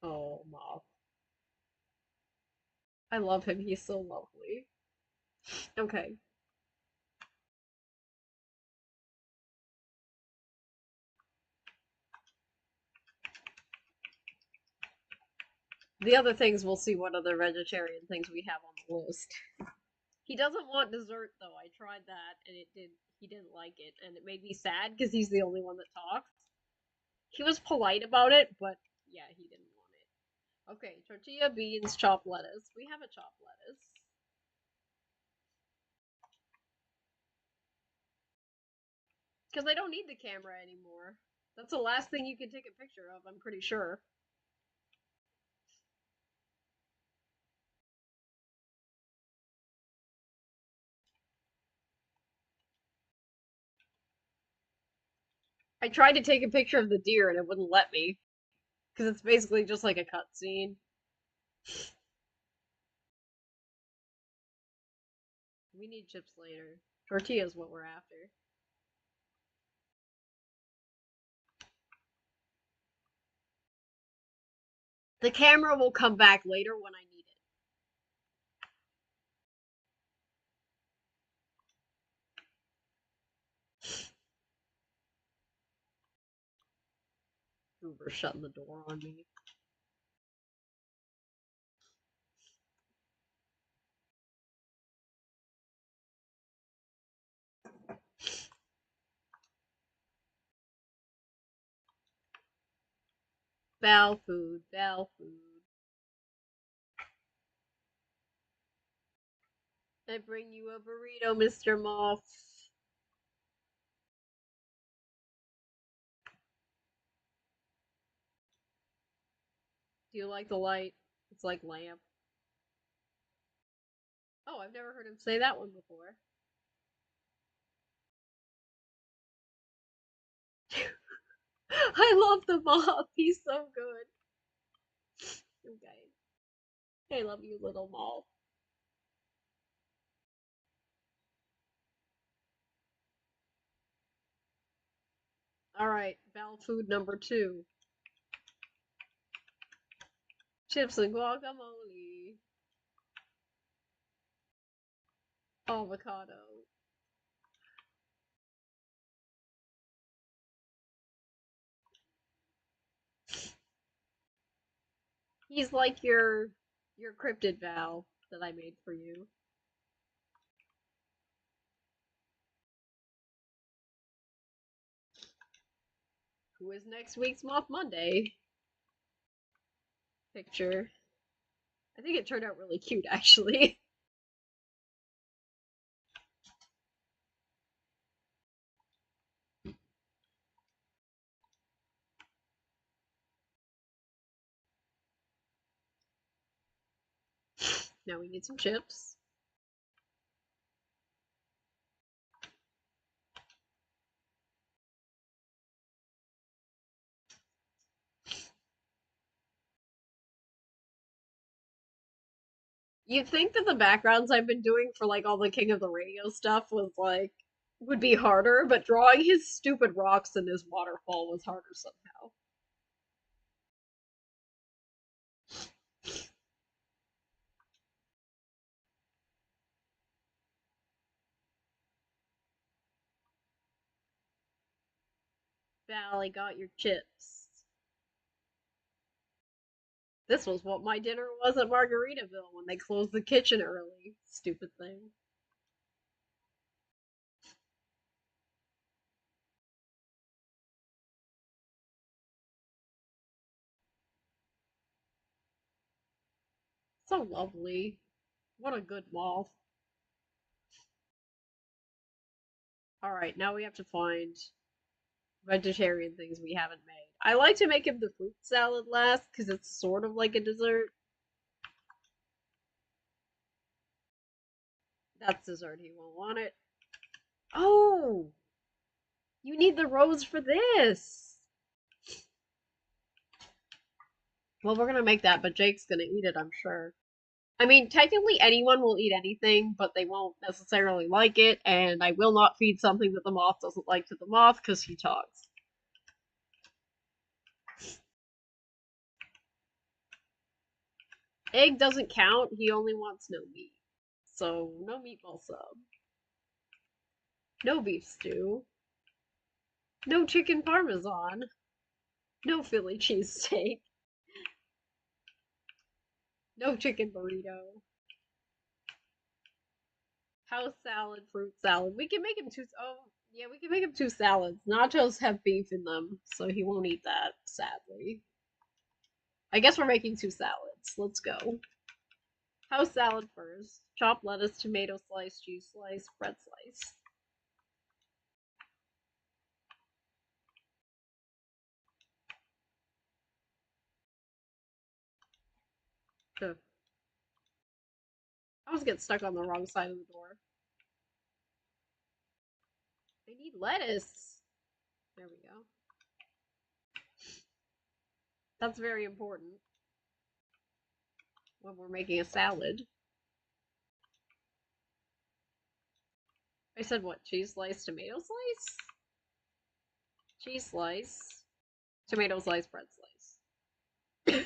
[SPEAKER 1] Oh, Moth. I love him. He's so lovely. Okay. The other things, we'll see what other vegetarian things we have on the list. He doesn't want dessert though. I tried that and he didn't like it and it made me sad because he's the only one that talks. He was polite about it, but yeah, he didn't want it. Okay, tortilla, beans, chopped lettuce. We have a chopped lettuce. Because I don't need the camera anymore. That's the last thing you can take a picture of, I'm pretty sure. I tried to take a picture of the deer and it wouldn't let me. Because it's basically just like a cutscene. We need chips later. Tortilla is what we're after. The camera will come back later when I need it. Hoover shutting the door on me. Bowel food, bowel food. I bring you a burrito, Mr. Moth. Do you like the light? It's like lamp. Oh, I've never heard him say that one before. I love the moth. He's so good. Okay. I love you, little moth. All right, Val food number two. Chips and guacamole. Avocado. He's like your cryptid Val that I made for you. Who is next week's Moth Monday? Picture. I think it turned out really cute, actually. Now we need some chips. You'd think that the backgrounds I've been doing for like all the King of the Radio stuff was like would be harder, but drawing his stupid rocks in his waterfall was harder somehow. Val, I got your chips. This was what my dinner was at Margaritaville when they closed the kitchen early. Stupid thing. So lovely. What a good moth. Alright, now we have to find vegetarian things we haven't made. I like to make him the fruit salad last because it's sort of like a dessert. That's dessert, he won't want it. Oh! You need the rose for this! Well, we're gonna make that, but Jake's gonna eat it, I'm sure. I mean, technically anyone will eat anything, but they won't necessarily like it, and I will not feed something that the moth doesn't like to the moth because he talks. Egg doesn't count, he only wants no meat. So, no meatball sub. No beef stew. No chicken parmesan. No Philly cheesesteak. No chicken burrito. House salad, fruit salad. We can make him two. Oh, yeah, we can make him two salads. Nachos have beef in them, so he won't eat that, sadly. I guess we're making two salads. Let's go. House salad first. Chopped lettuce, tomato slice, cheese slice, bread slice. Ugh. I always get stuck on the wrong side of the door. I need lettuce. There we go. That's very important when we're making a salad. I said what? Cheese slice, tomato slice? Cheese slice, tomato slice, bread slice.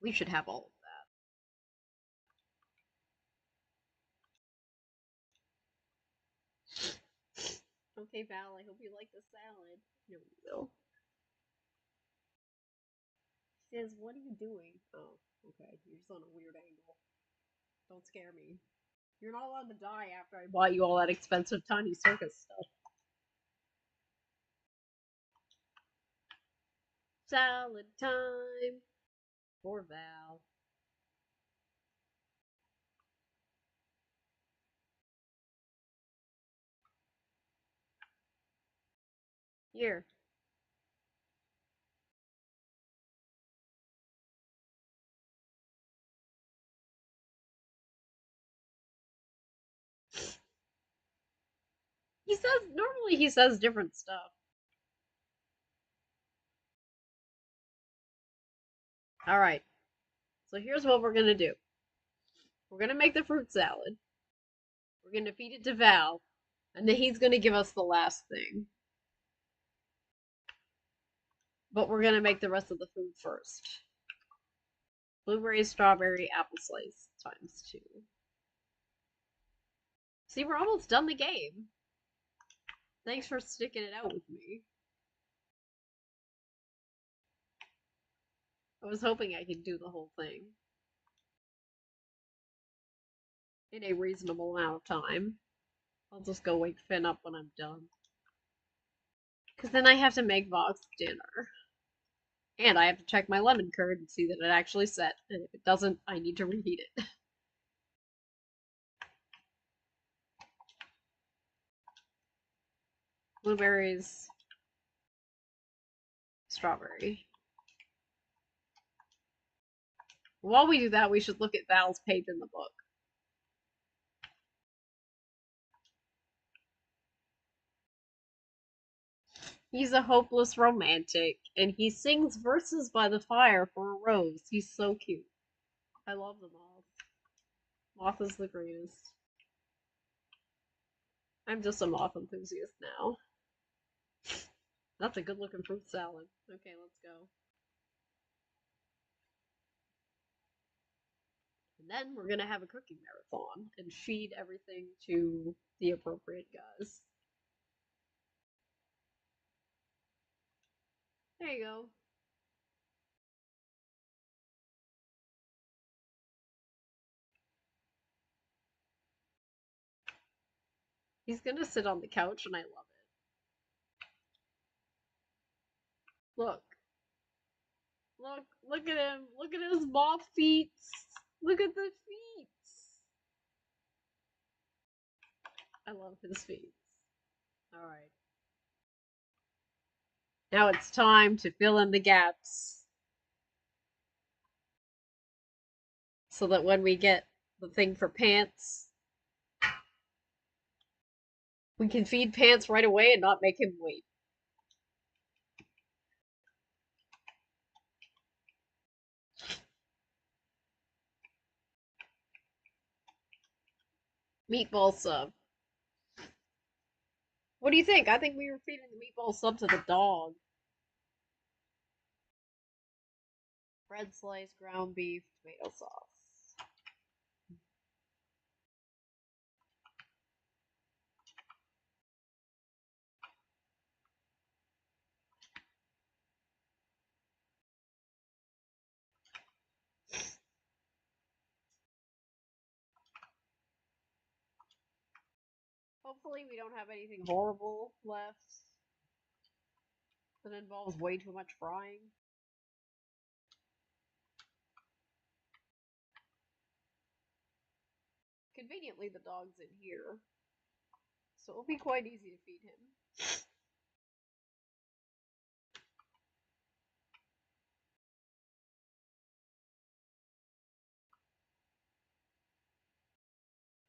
[SPEAKER 1] We should have all of that. Okay, Val, I hope you like the salad. No, you will. She says, what are you doing? Oh, okay. You're just on a weird angle. Don't scare me. You're not allowed to die after I bought you all that expensive tiny circus stuff. Salad time for Val. Here. Normally he says different stuff. Alright, so here's what we're gonna do. We're gonna make the fruit salad. We're gonna feed it to Val, and then he's gonna give us the last thing. But we're gonna make the rest of the food first. Blueberry, strawberry, apple slice times 2. See, we're almost done the game. Thanks for sticking it out with me. I was hoping I could do the whole thing in a reasonable amount of time. I'll just go wake Finn up when I'm done. Because then I have to make Vox dinner. And I have to check my lemon curd and see that it actually set. And if it doesn't, I need to reheat it. Blueberries. Strawberry. While we do that, we should look at Val's page in the book. He's a hopeless romantic, and he sings verses by the fire for a rose. He's so cute. I love them all. Moth is the greatest. I'm just a moth enthusiast now. That's a good looking fruit salad. Okay, let's go. And then we're gonna have a cooking marathon and feed everything to the appropriate guys. There you go. He's gonna sit on the couch and I love it. Look. Look at him. Look at his moth feet. Look at the feet. I love his feet. Alright. Now it's time to fill in the gaps. So that when we get the thing for Pants, we can feed Pants right away and not make him wait. Meatball sub. What do you think? I think we were feeding the meatball sub to the dog. Bread slice, ground beef, tomato sauce. Hopefully we don't have anything horrible left that involves way too much frying. Conveniently, the dog's in here, so it'll be quite easy to feed him.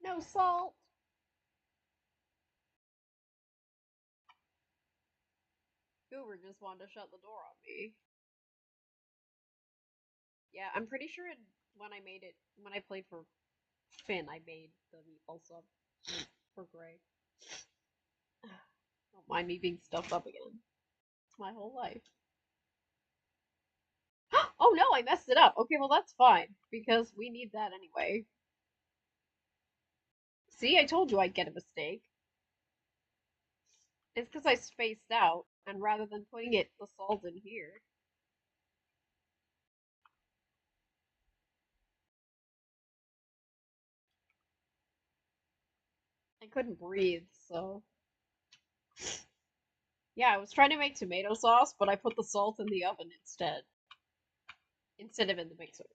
[SPEAKER 1] No salt! Goober just wanted to shut the door on me. Yeah, I'm pretty sure when I made it, when I played for Finn, I made the meatball sub for Gray. Don't mind me being stuffed up again. It's my whole life. Oh no, I messed it up. Okay, well that's fine, because we need that anyway. See, I told you I'd get a mistake. It's because I spaced out, and rather than putting the salt in here. I couldn't breathe, so. Yeah, I was trying to make tomato sauce, but I put the salt in the oven instead of in the mixer.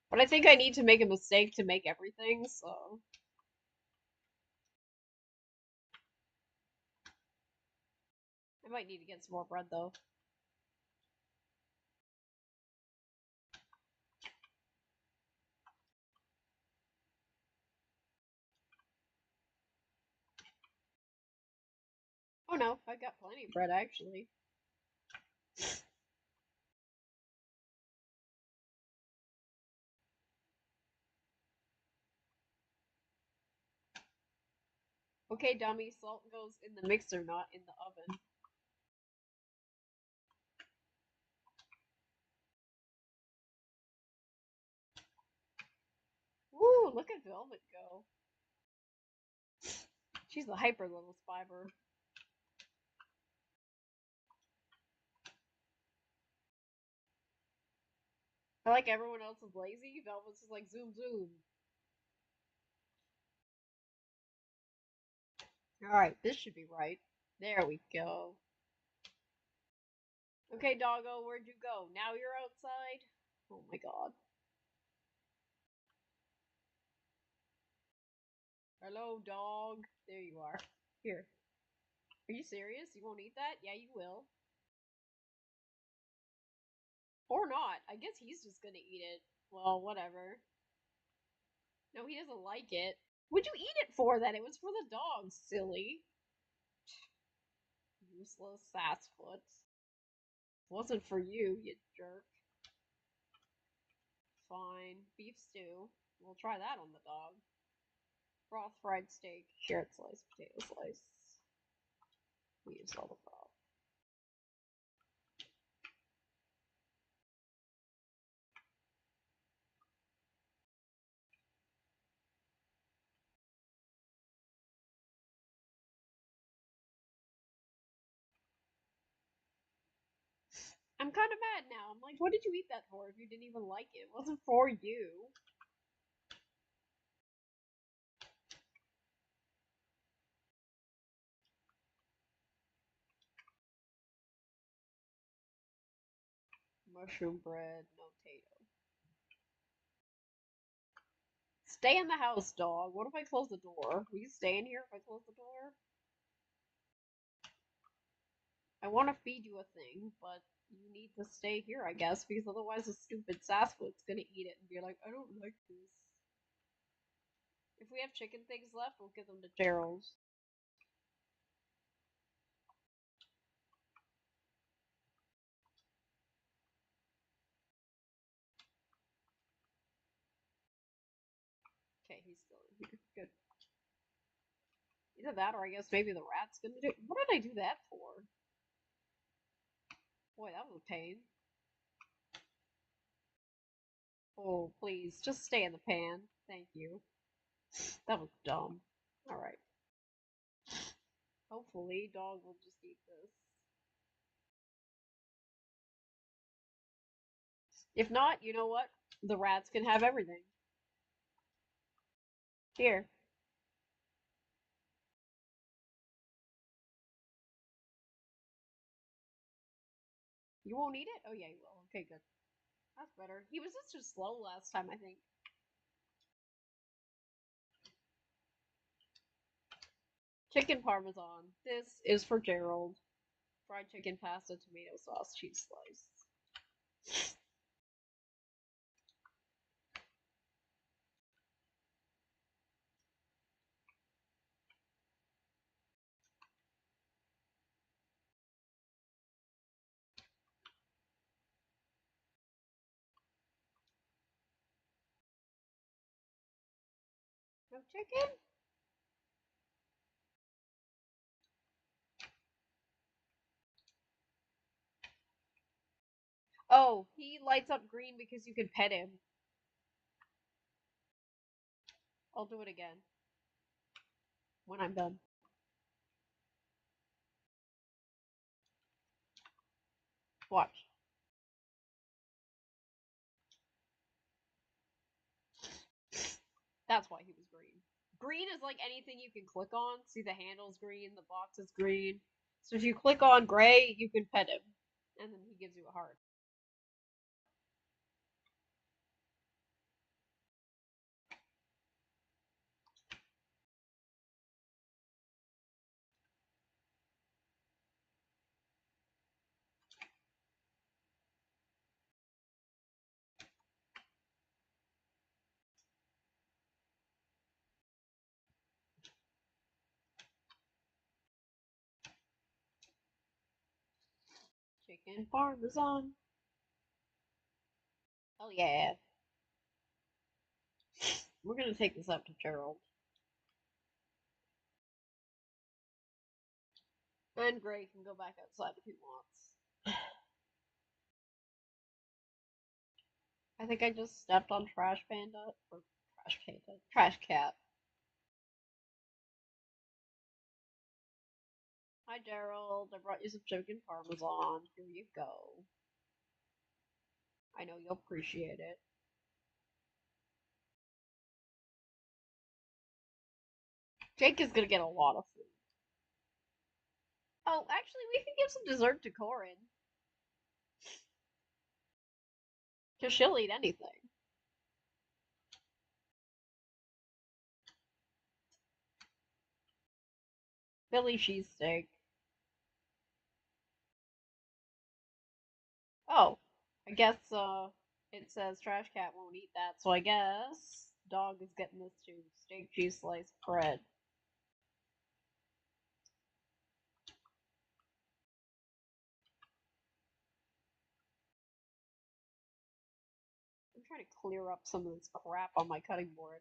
[SPEAKER 1] But I think I need to make a mistake to make everything, so. I might need to get some more bread, though. no, I got plenty of bread actually. Okay, dummy, salt goes in the mixer, not in the oven. Woo, look at Velvet go. She's the hyper little spider. I like everyone else is lazy. Velvet's just like zoom zoom. Alright, this should be right. There we go. Okay, doggo, where'd you go? Now you're outside? Oh my god. Hello, dog. There you are. Here. Are you serious? You won't eat that? Yeah, you will. Or not. I guess he's just gonna eat it. Well, whatever. No, he doesn't like it. What'd you eat it for then? It was for the dog, silly. Useless sassfoot. Wasn't for you, you jerk. Fine. Beef stew. We'll try that on the dog. Broth fried steak, carrot slice, potato slice. We use all the broth. I'm kind of mad now. I'm like, what did you eat that for if you didn't even like it? It wasn't for you. Mushroom bread, no potato. Stay in the house, dog. What if I close the door? Will you stay in here if I close the door? I want to feed you a thing, but you need to stay here, I guess, because otherwise the stupid Sasquatch's gonna eat it and be like, I don't like this. If we have chicken things left, we'll give them to Gerald's. Okay, he's still in here. Good. Either that or I guess maybe the rat's gonna do it. What did I do that for? Boy, that was a pain. Oh, please, just stay in the pan. Thank you. That was dumb. Alright. Hopefully, dog will just eat this. If not, you know what? The rats can have everything. Here. You won't eat it? Oh, yeah, you will. Okay, good. That's better. He was just slow last time, I think. Chicken parmesan. This is for Gerald. Fried chicken, pasta, tomato sauce, cheese slice. No chicken? Oh, he lights up green because you can pet him. I'll do it again. When I'm done. Watch. That's why he was green. Green is like anything you can click on. See, the handle's green, the box is green. So if you click on gray, you can pet him. And then he gives you a heart. Chicken parmesan. Oh yeah. We're gonna take this up to Gerald. And Gray can go back outside if he wants. I think I just stepped on Trash Panda. Or Trash Panda. Trash Cat. Hi, Gerald. I brought you some chicken parmesan. Here you go. I know you'll appreciate it. Jake is gonna get a lot of food. Oh, actually, we can give some dessert to Corin. Because she'll eat anything. Philly cheesesteak. Oh, I guess it says trash cat won't eat that, so I guess dog is getting this too. Steak, cheese slice, bread. I'm trying to clear up some of this crap on my cutting board.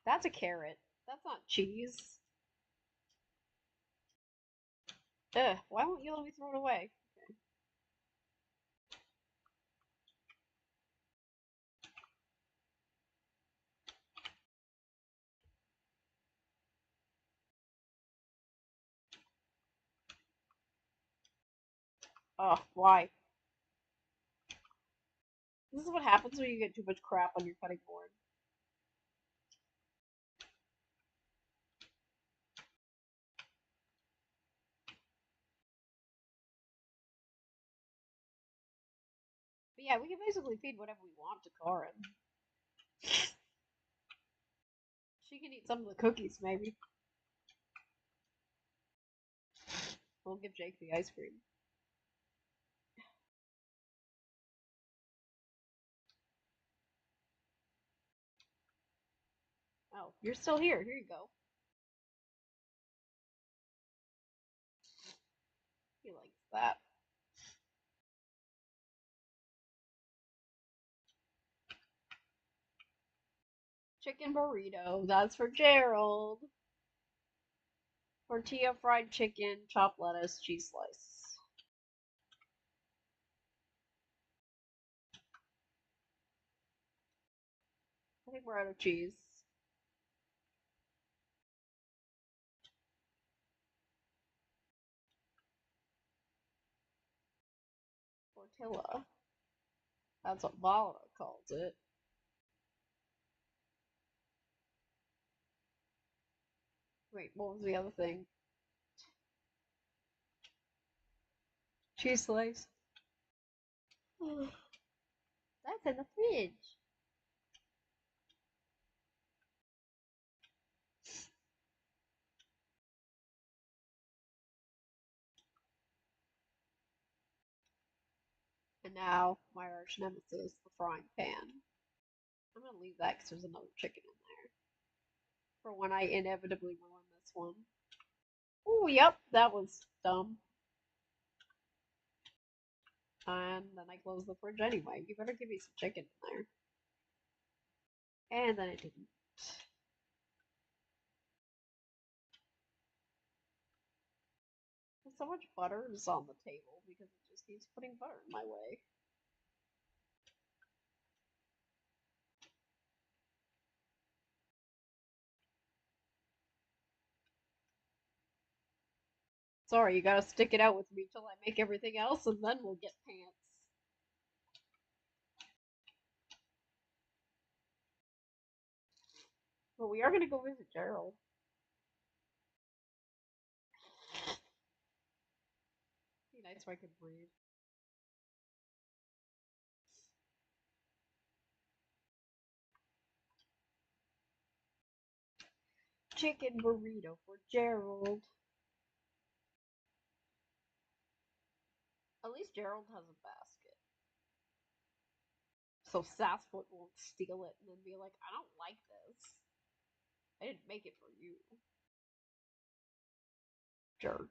[SPEAKER 1] That's a carrot. That's not cheese. Ugh, why won't you let me throw it away? Oh, why? This is what happens when you get too much crap on your cutting board. But yeah, we can basically feed whatever we want to Corin. She can eat some of the cookies, maybe. We'll give Jake the ice cream. Oh, you're still here. Here you go. He likes that. Chicken burrito. That's for Gerald. Tortilla fried chicken, chopped lettuce, cheese slice. I think we're out of cheese. Tortilla. That's what Vala calls it. Wait, what was the other thing? Cheese slice. That's in the fridge. And now, my arch nemesis, the frying pan. I'm gonna leave that because there's another chicken in there. For when I inevitably ruin this one. Oh, yep, that was dumb. And then I closed the fridge anyway. You better give me some chicken in there. And then it didn't. So much butter is on the table because it just keeps putting butter in my way. Sorry, you gotta stick it out with me till I make everything else, and then we'll get pants. But we are gonna go visit Gerald. Be nice if I could breathe. Chicken burrito for Gerald. At least Gerald has a basket. So Sasquatch won't steal it and then be like, I don't like this. I didn't make it for you. Jerk.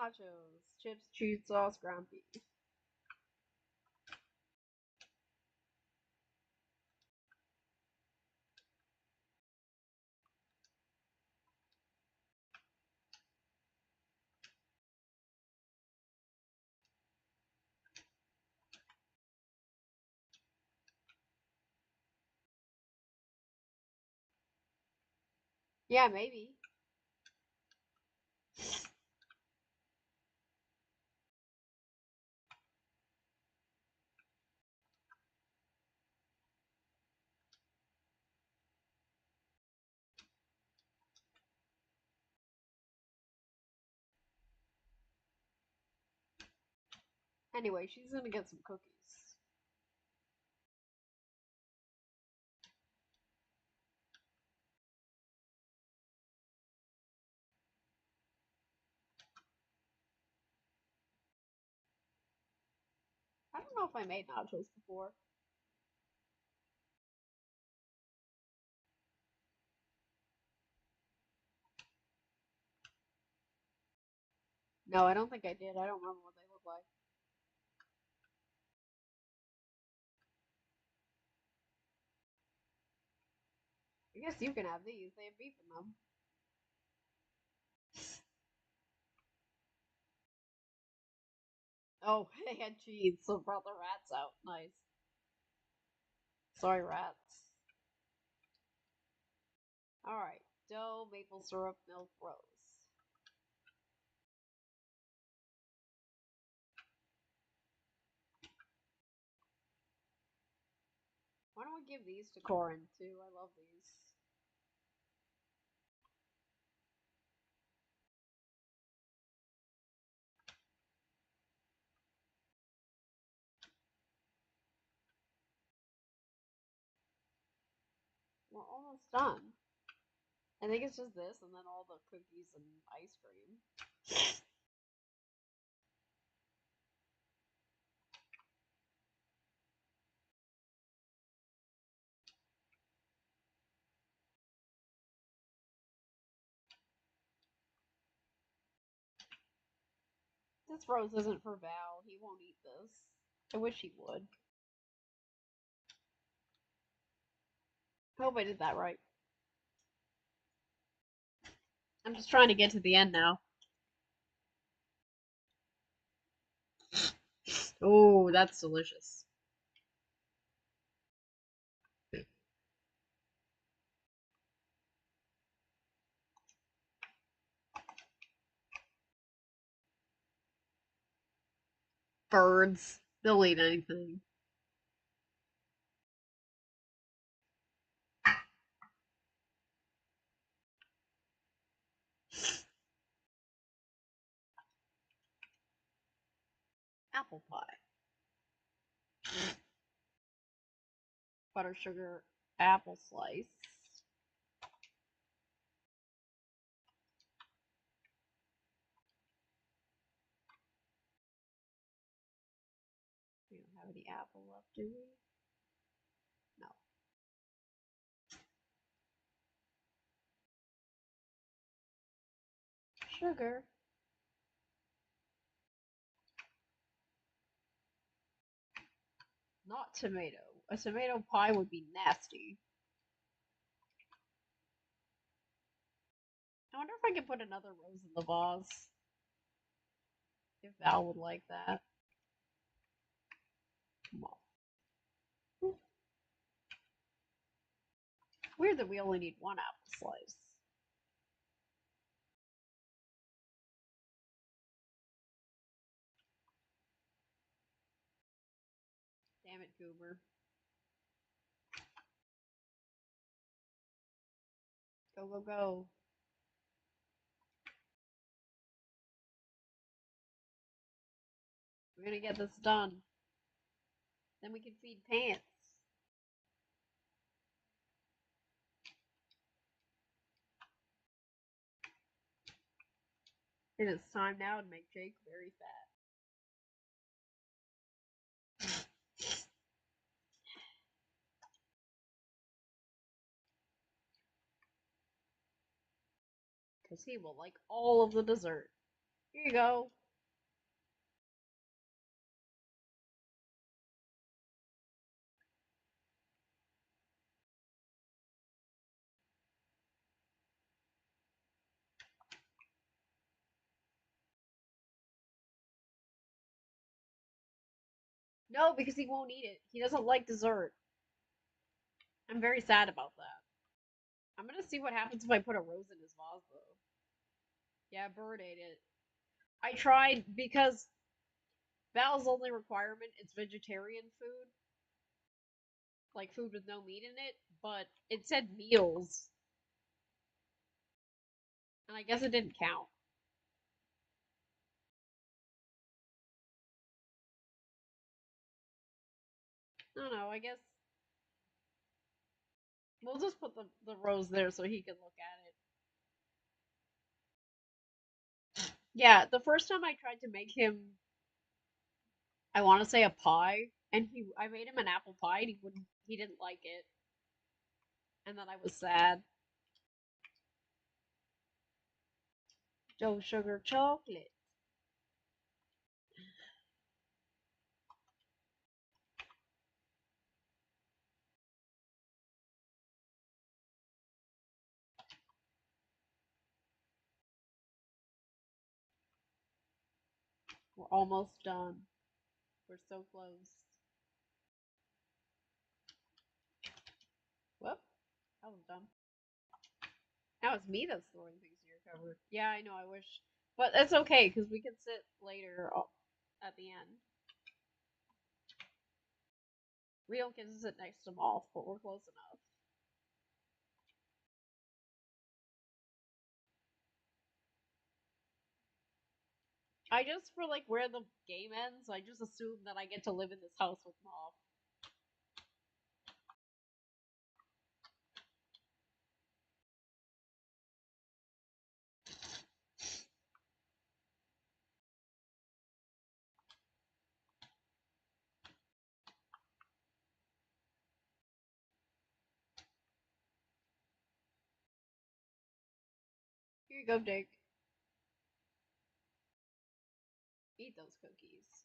[SPEAKER 1] nachos, chips, cheese sauce, ground beef. Yeah, maybe. Anyway, she's gonna get some cookies. I don't know if I made nachos before. No, I don't think I did. I don't remember what they look like. I guess you can have these. They have beef in them. Oh, they had cheese, so brought the rats out. Nice. Sorry, rats. Alright. Dough, maple syrup, milk, rose. Why don't we give these to Corin, too? I love these. We're almost done. I think it's just this and then all the cookies and ice cream. This rose isn't for Val. He won't eat this. I wish he would. I hope I did that right. I'm just trying to get to the end now. Oh, that's delicious. Birds. They'll eat anything. Apple pie. Butter, sugar, apple slice. We don't have any apple left, do we? No. Sugar. Not tomato. A tomato pie would be nasty. I wonder if I could put another rose in the vase. If Val would like that. Come on. Weird that we only need one apple slice. Damn it, Goober. Go, go, go. We're gonna get this done. Then we can feed Pants. It is time now to make Jake very fat. Because he will like all of the dessert. Here you go. No, because he won't eat it. He doesn't like dessert. I'm very sad about that. I'm gonna see what happens if I put a rose in his vase, though. Yeah, bird ate it. I tried because Val's only requirement is vegetarian food, like food with no meat in it, but it said meals, and I guess it didn't count. I don't know, I guess we'll just put the rose there so he can look at it. Yeah, the first time I tried to make him, I want to say a pie, and I made him an apple pie, and he didn't like it, and then I was sad. Joe Sugar Chocolate. We're almost done. We're so close. Whoop, that was dumb. Now it's me that's throwing things in your cupboard. Yeah, I know. I wish, but that's okay because we can sit later at the end. We don't get to sit next to Moth, but we're close enough. I just for like where the game ends, I just assume that I get to live in this house with Moth. Here you go, Jake. Eat those cookies.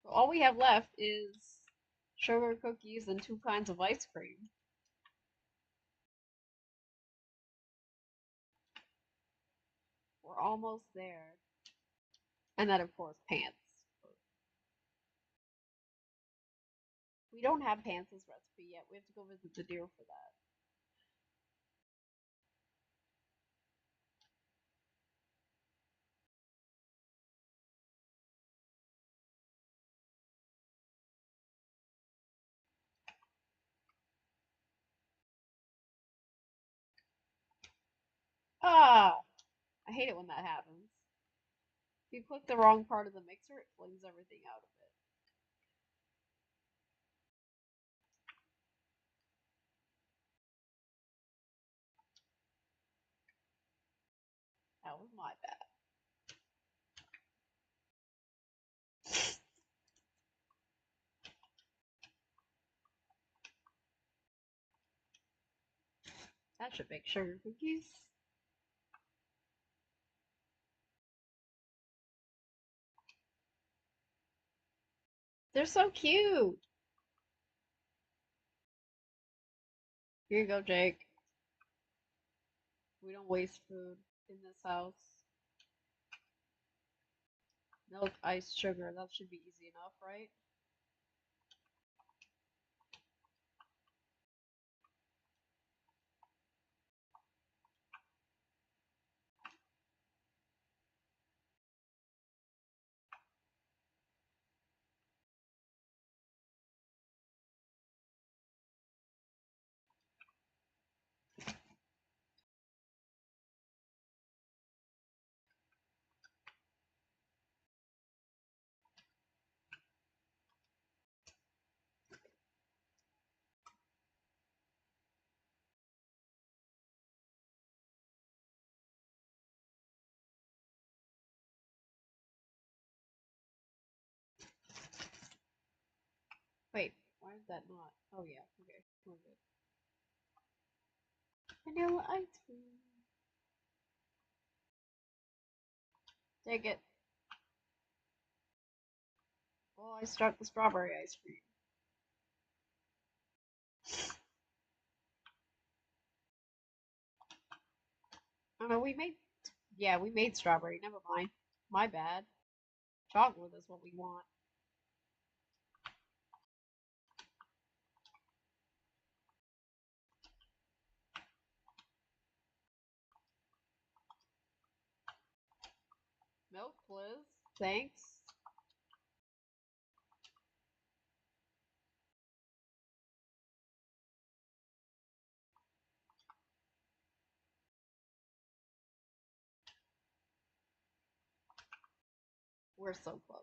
[SPEAKER 1] So all we have left is sugar cookies and two kinds of ice cream. We're almost there. And then, of course, pants. We don't have pants' recipe yet. We have to go visit the deer for that. Ah! I hate it when that happens. If you click the wrong part of the mixer, it flings everything out of it. That was my bad. That should make sugar cookies. They're so cute. Here you go, Jake. We don't waste food in this house. Milk, ice, sugar. That should be easy enough, right? Wait, why is that not? Oh yeah, okay, we're good. Vanilla ice cream. Take it. Oh, I start the strawberry ice cream. Oh no, we made. Yeah, we made strawberry. Never mind. My bad. Chocolate is what we want. Milk, please. Thanks. We're so close.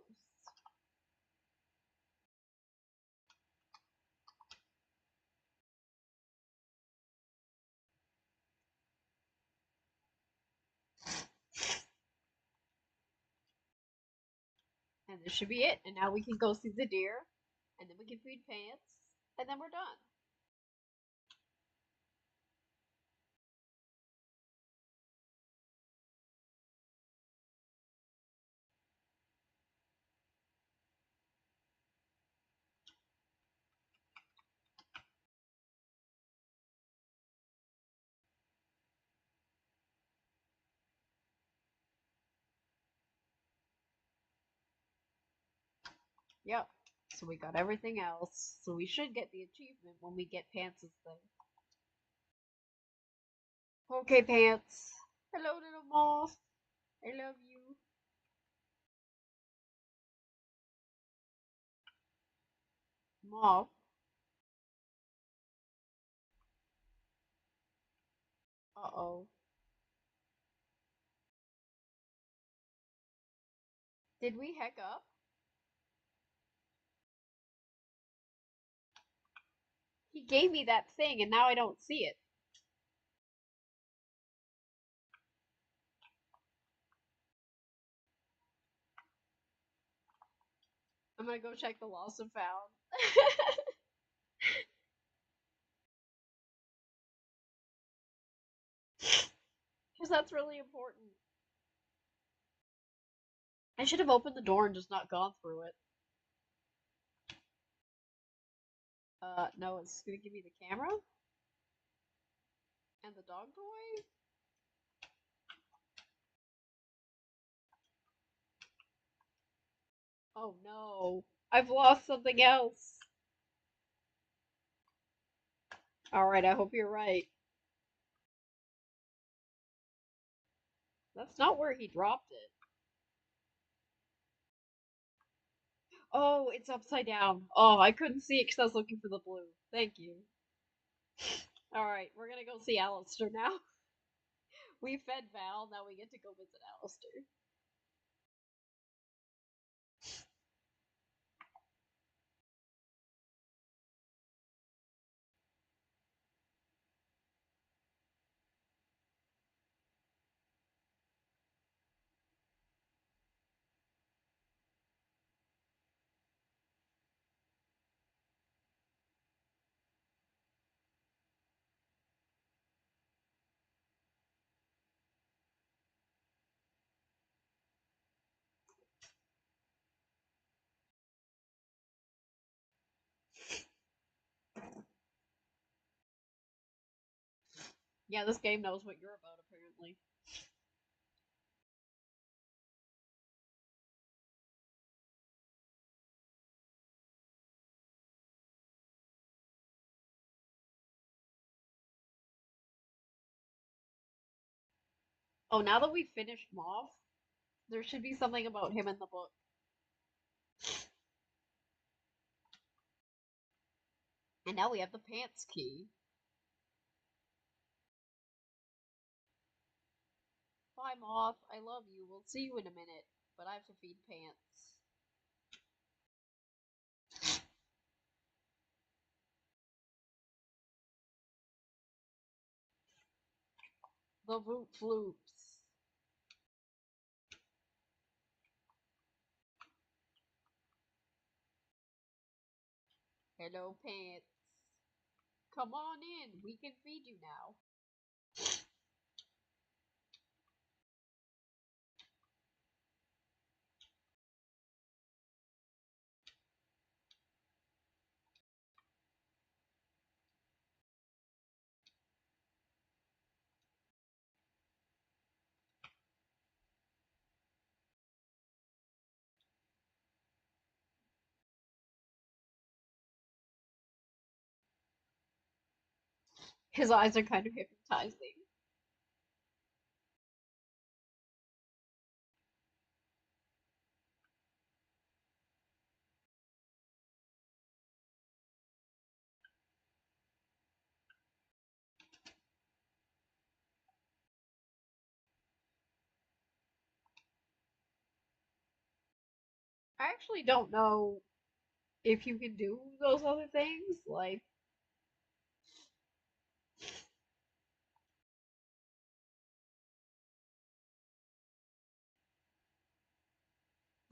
[SPEAKER 1] And this should be it. And now we can go see the deer. And then we can feed Pants. And then we're done. Yep. So we got everything else. So we should get the achievement when we get Pants' thing. Okay, Pants. Hello, little moth. I love you. Moth. Uh-oh. Did we heck up? He gave me that thing and now I don't see it. I'm gonna go check the lost and found. Because that's really important. I should have opened the door and just not gone through it. No, it's gonna give me the camera and the dog toy. Oh no, I've lost something else. Alright, I hope you're right. That's not where he dropped it. Oh, it's upside down. Oh, I couldn't see it because I was looking for the blue. Thank you. Alright, we're gonna go see Alistair now. We fed Val, now we get to go visit Alistair. Yeah, this game knows what you're about, apparently. Oh, now that we've finished Moth, there should be something about him in the book. And now we have the pants key. Bye, Moth. I love you. We'll see you in a minute. But I have to feed Pants. The Voot Floops. Hello, Pants. Come on in. We can feed you now. His eyes are kind of hypnotizing. I actually don't know if you can do those other things, like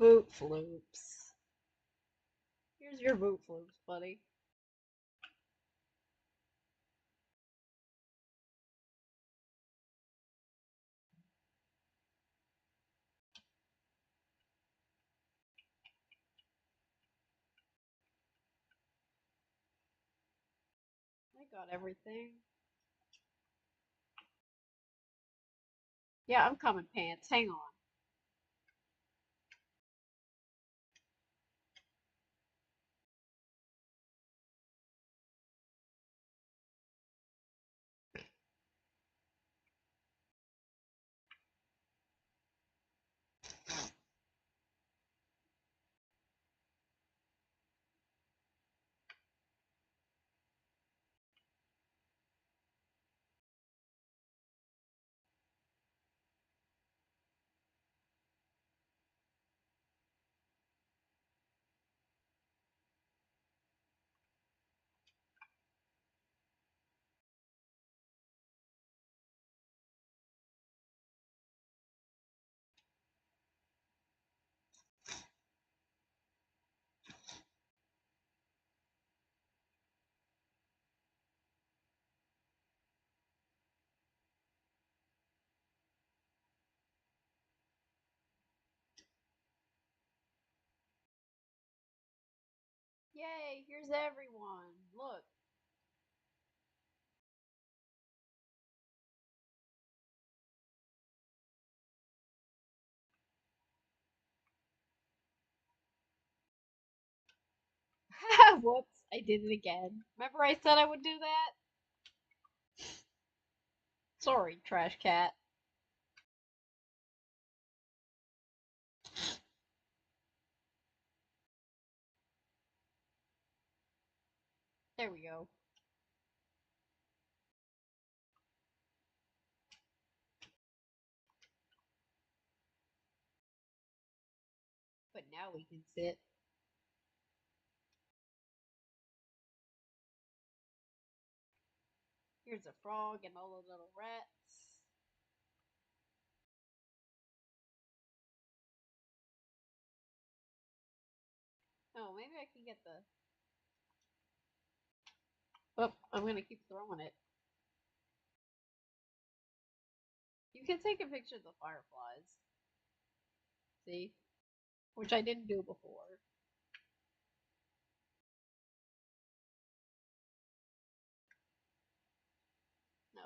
[SPEAKER 1] boot floops. Here's your boot floops, buddy. I got everything. Yeah, I'm coming, Pants. Hang on. Yay, here's everyone. Look. Whoops, I did it again. Remember I said I would do that? Sorry, trash cat. There we go. But now we can sit. Here's a frog and all the little rats. Oh, maybe I can get the. Oh, I'm gonna keep throwing it. You can take a picture of the fireflies. See? Which I didn't do before. No.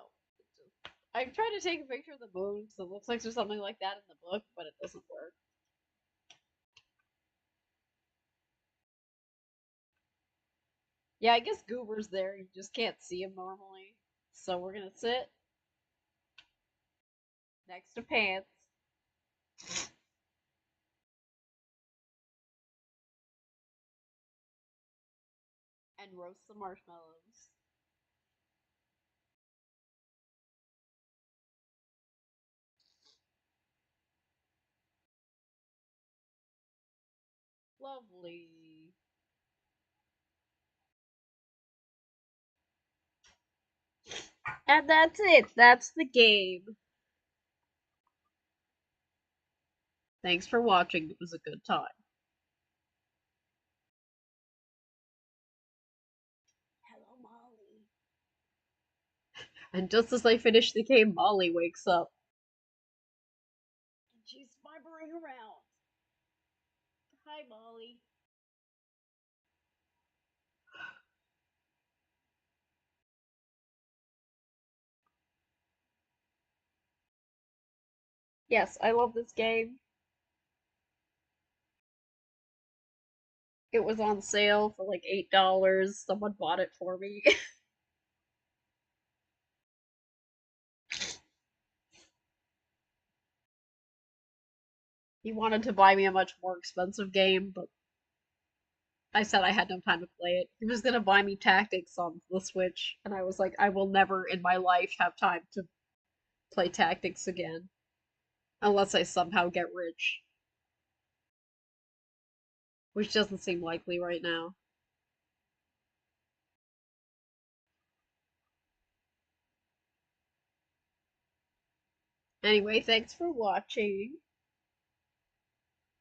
[SPEAKER 1] I'm trying to take a picture of the moon, so it looks like there's something like that in the book, but it doesn't work. Yeah, I guess Goober's there. You just can't see him normally. So we're gonna sit next to Pants and roast some marshmallows. Lovely. And that's it. That's the game. Thanks for watching. It was a good time. And just as I finish the game, Molly wakes up. And she's fimbering around. Hi, Molly. Yes, I love this game. It was on sale for like $8. Someone bought it for me. He wanted to buy me a much more expensive game, but I said I had no time to play it. He was gonna buy me Tactics on the Switch, and I was like, I will never in my life have time to play Tactics again, unless I somehow get rich, which doesn't seem likely right now. Anyway, thanks for watching.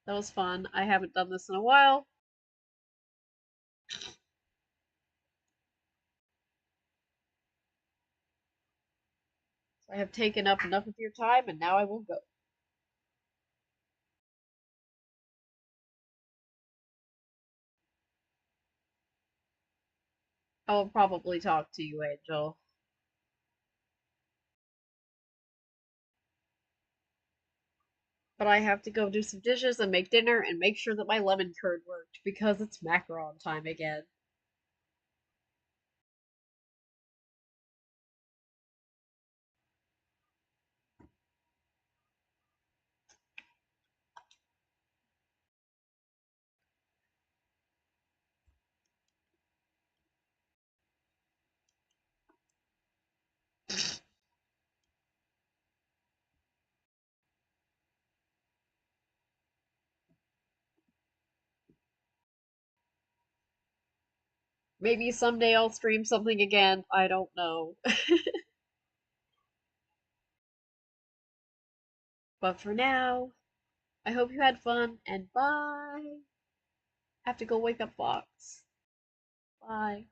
[SPEAKER 1] That was fun. I haven't done this in a while. So I have taken up enough of your time, and now I will go. I will probably talk to you, Angel. But I have to go do some dishes and make dinner and make sure that my lemon curd worked because it's macaron time again. Maybe someday I'll stream something again. I don't know. But for now, I hope you had fun and bye. I have to go wake up Fox. Bye.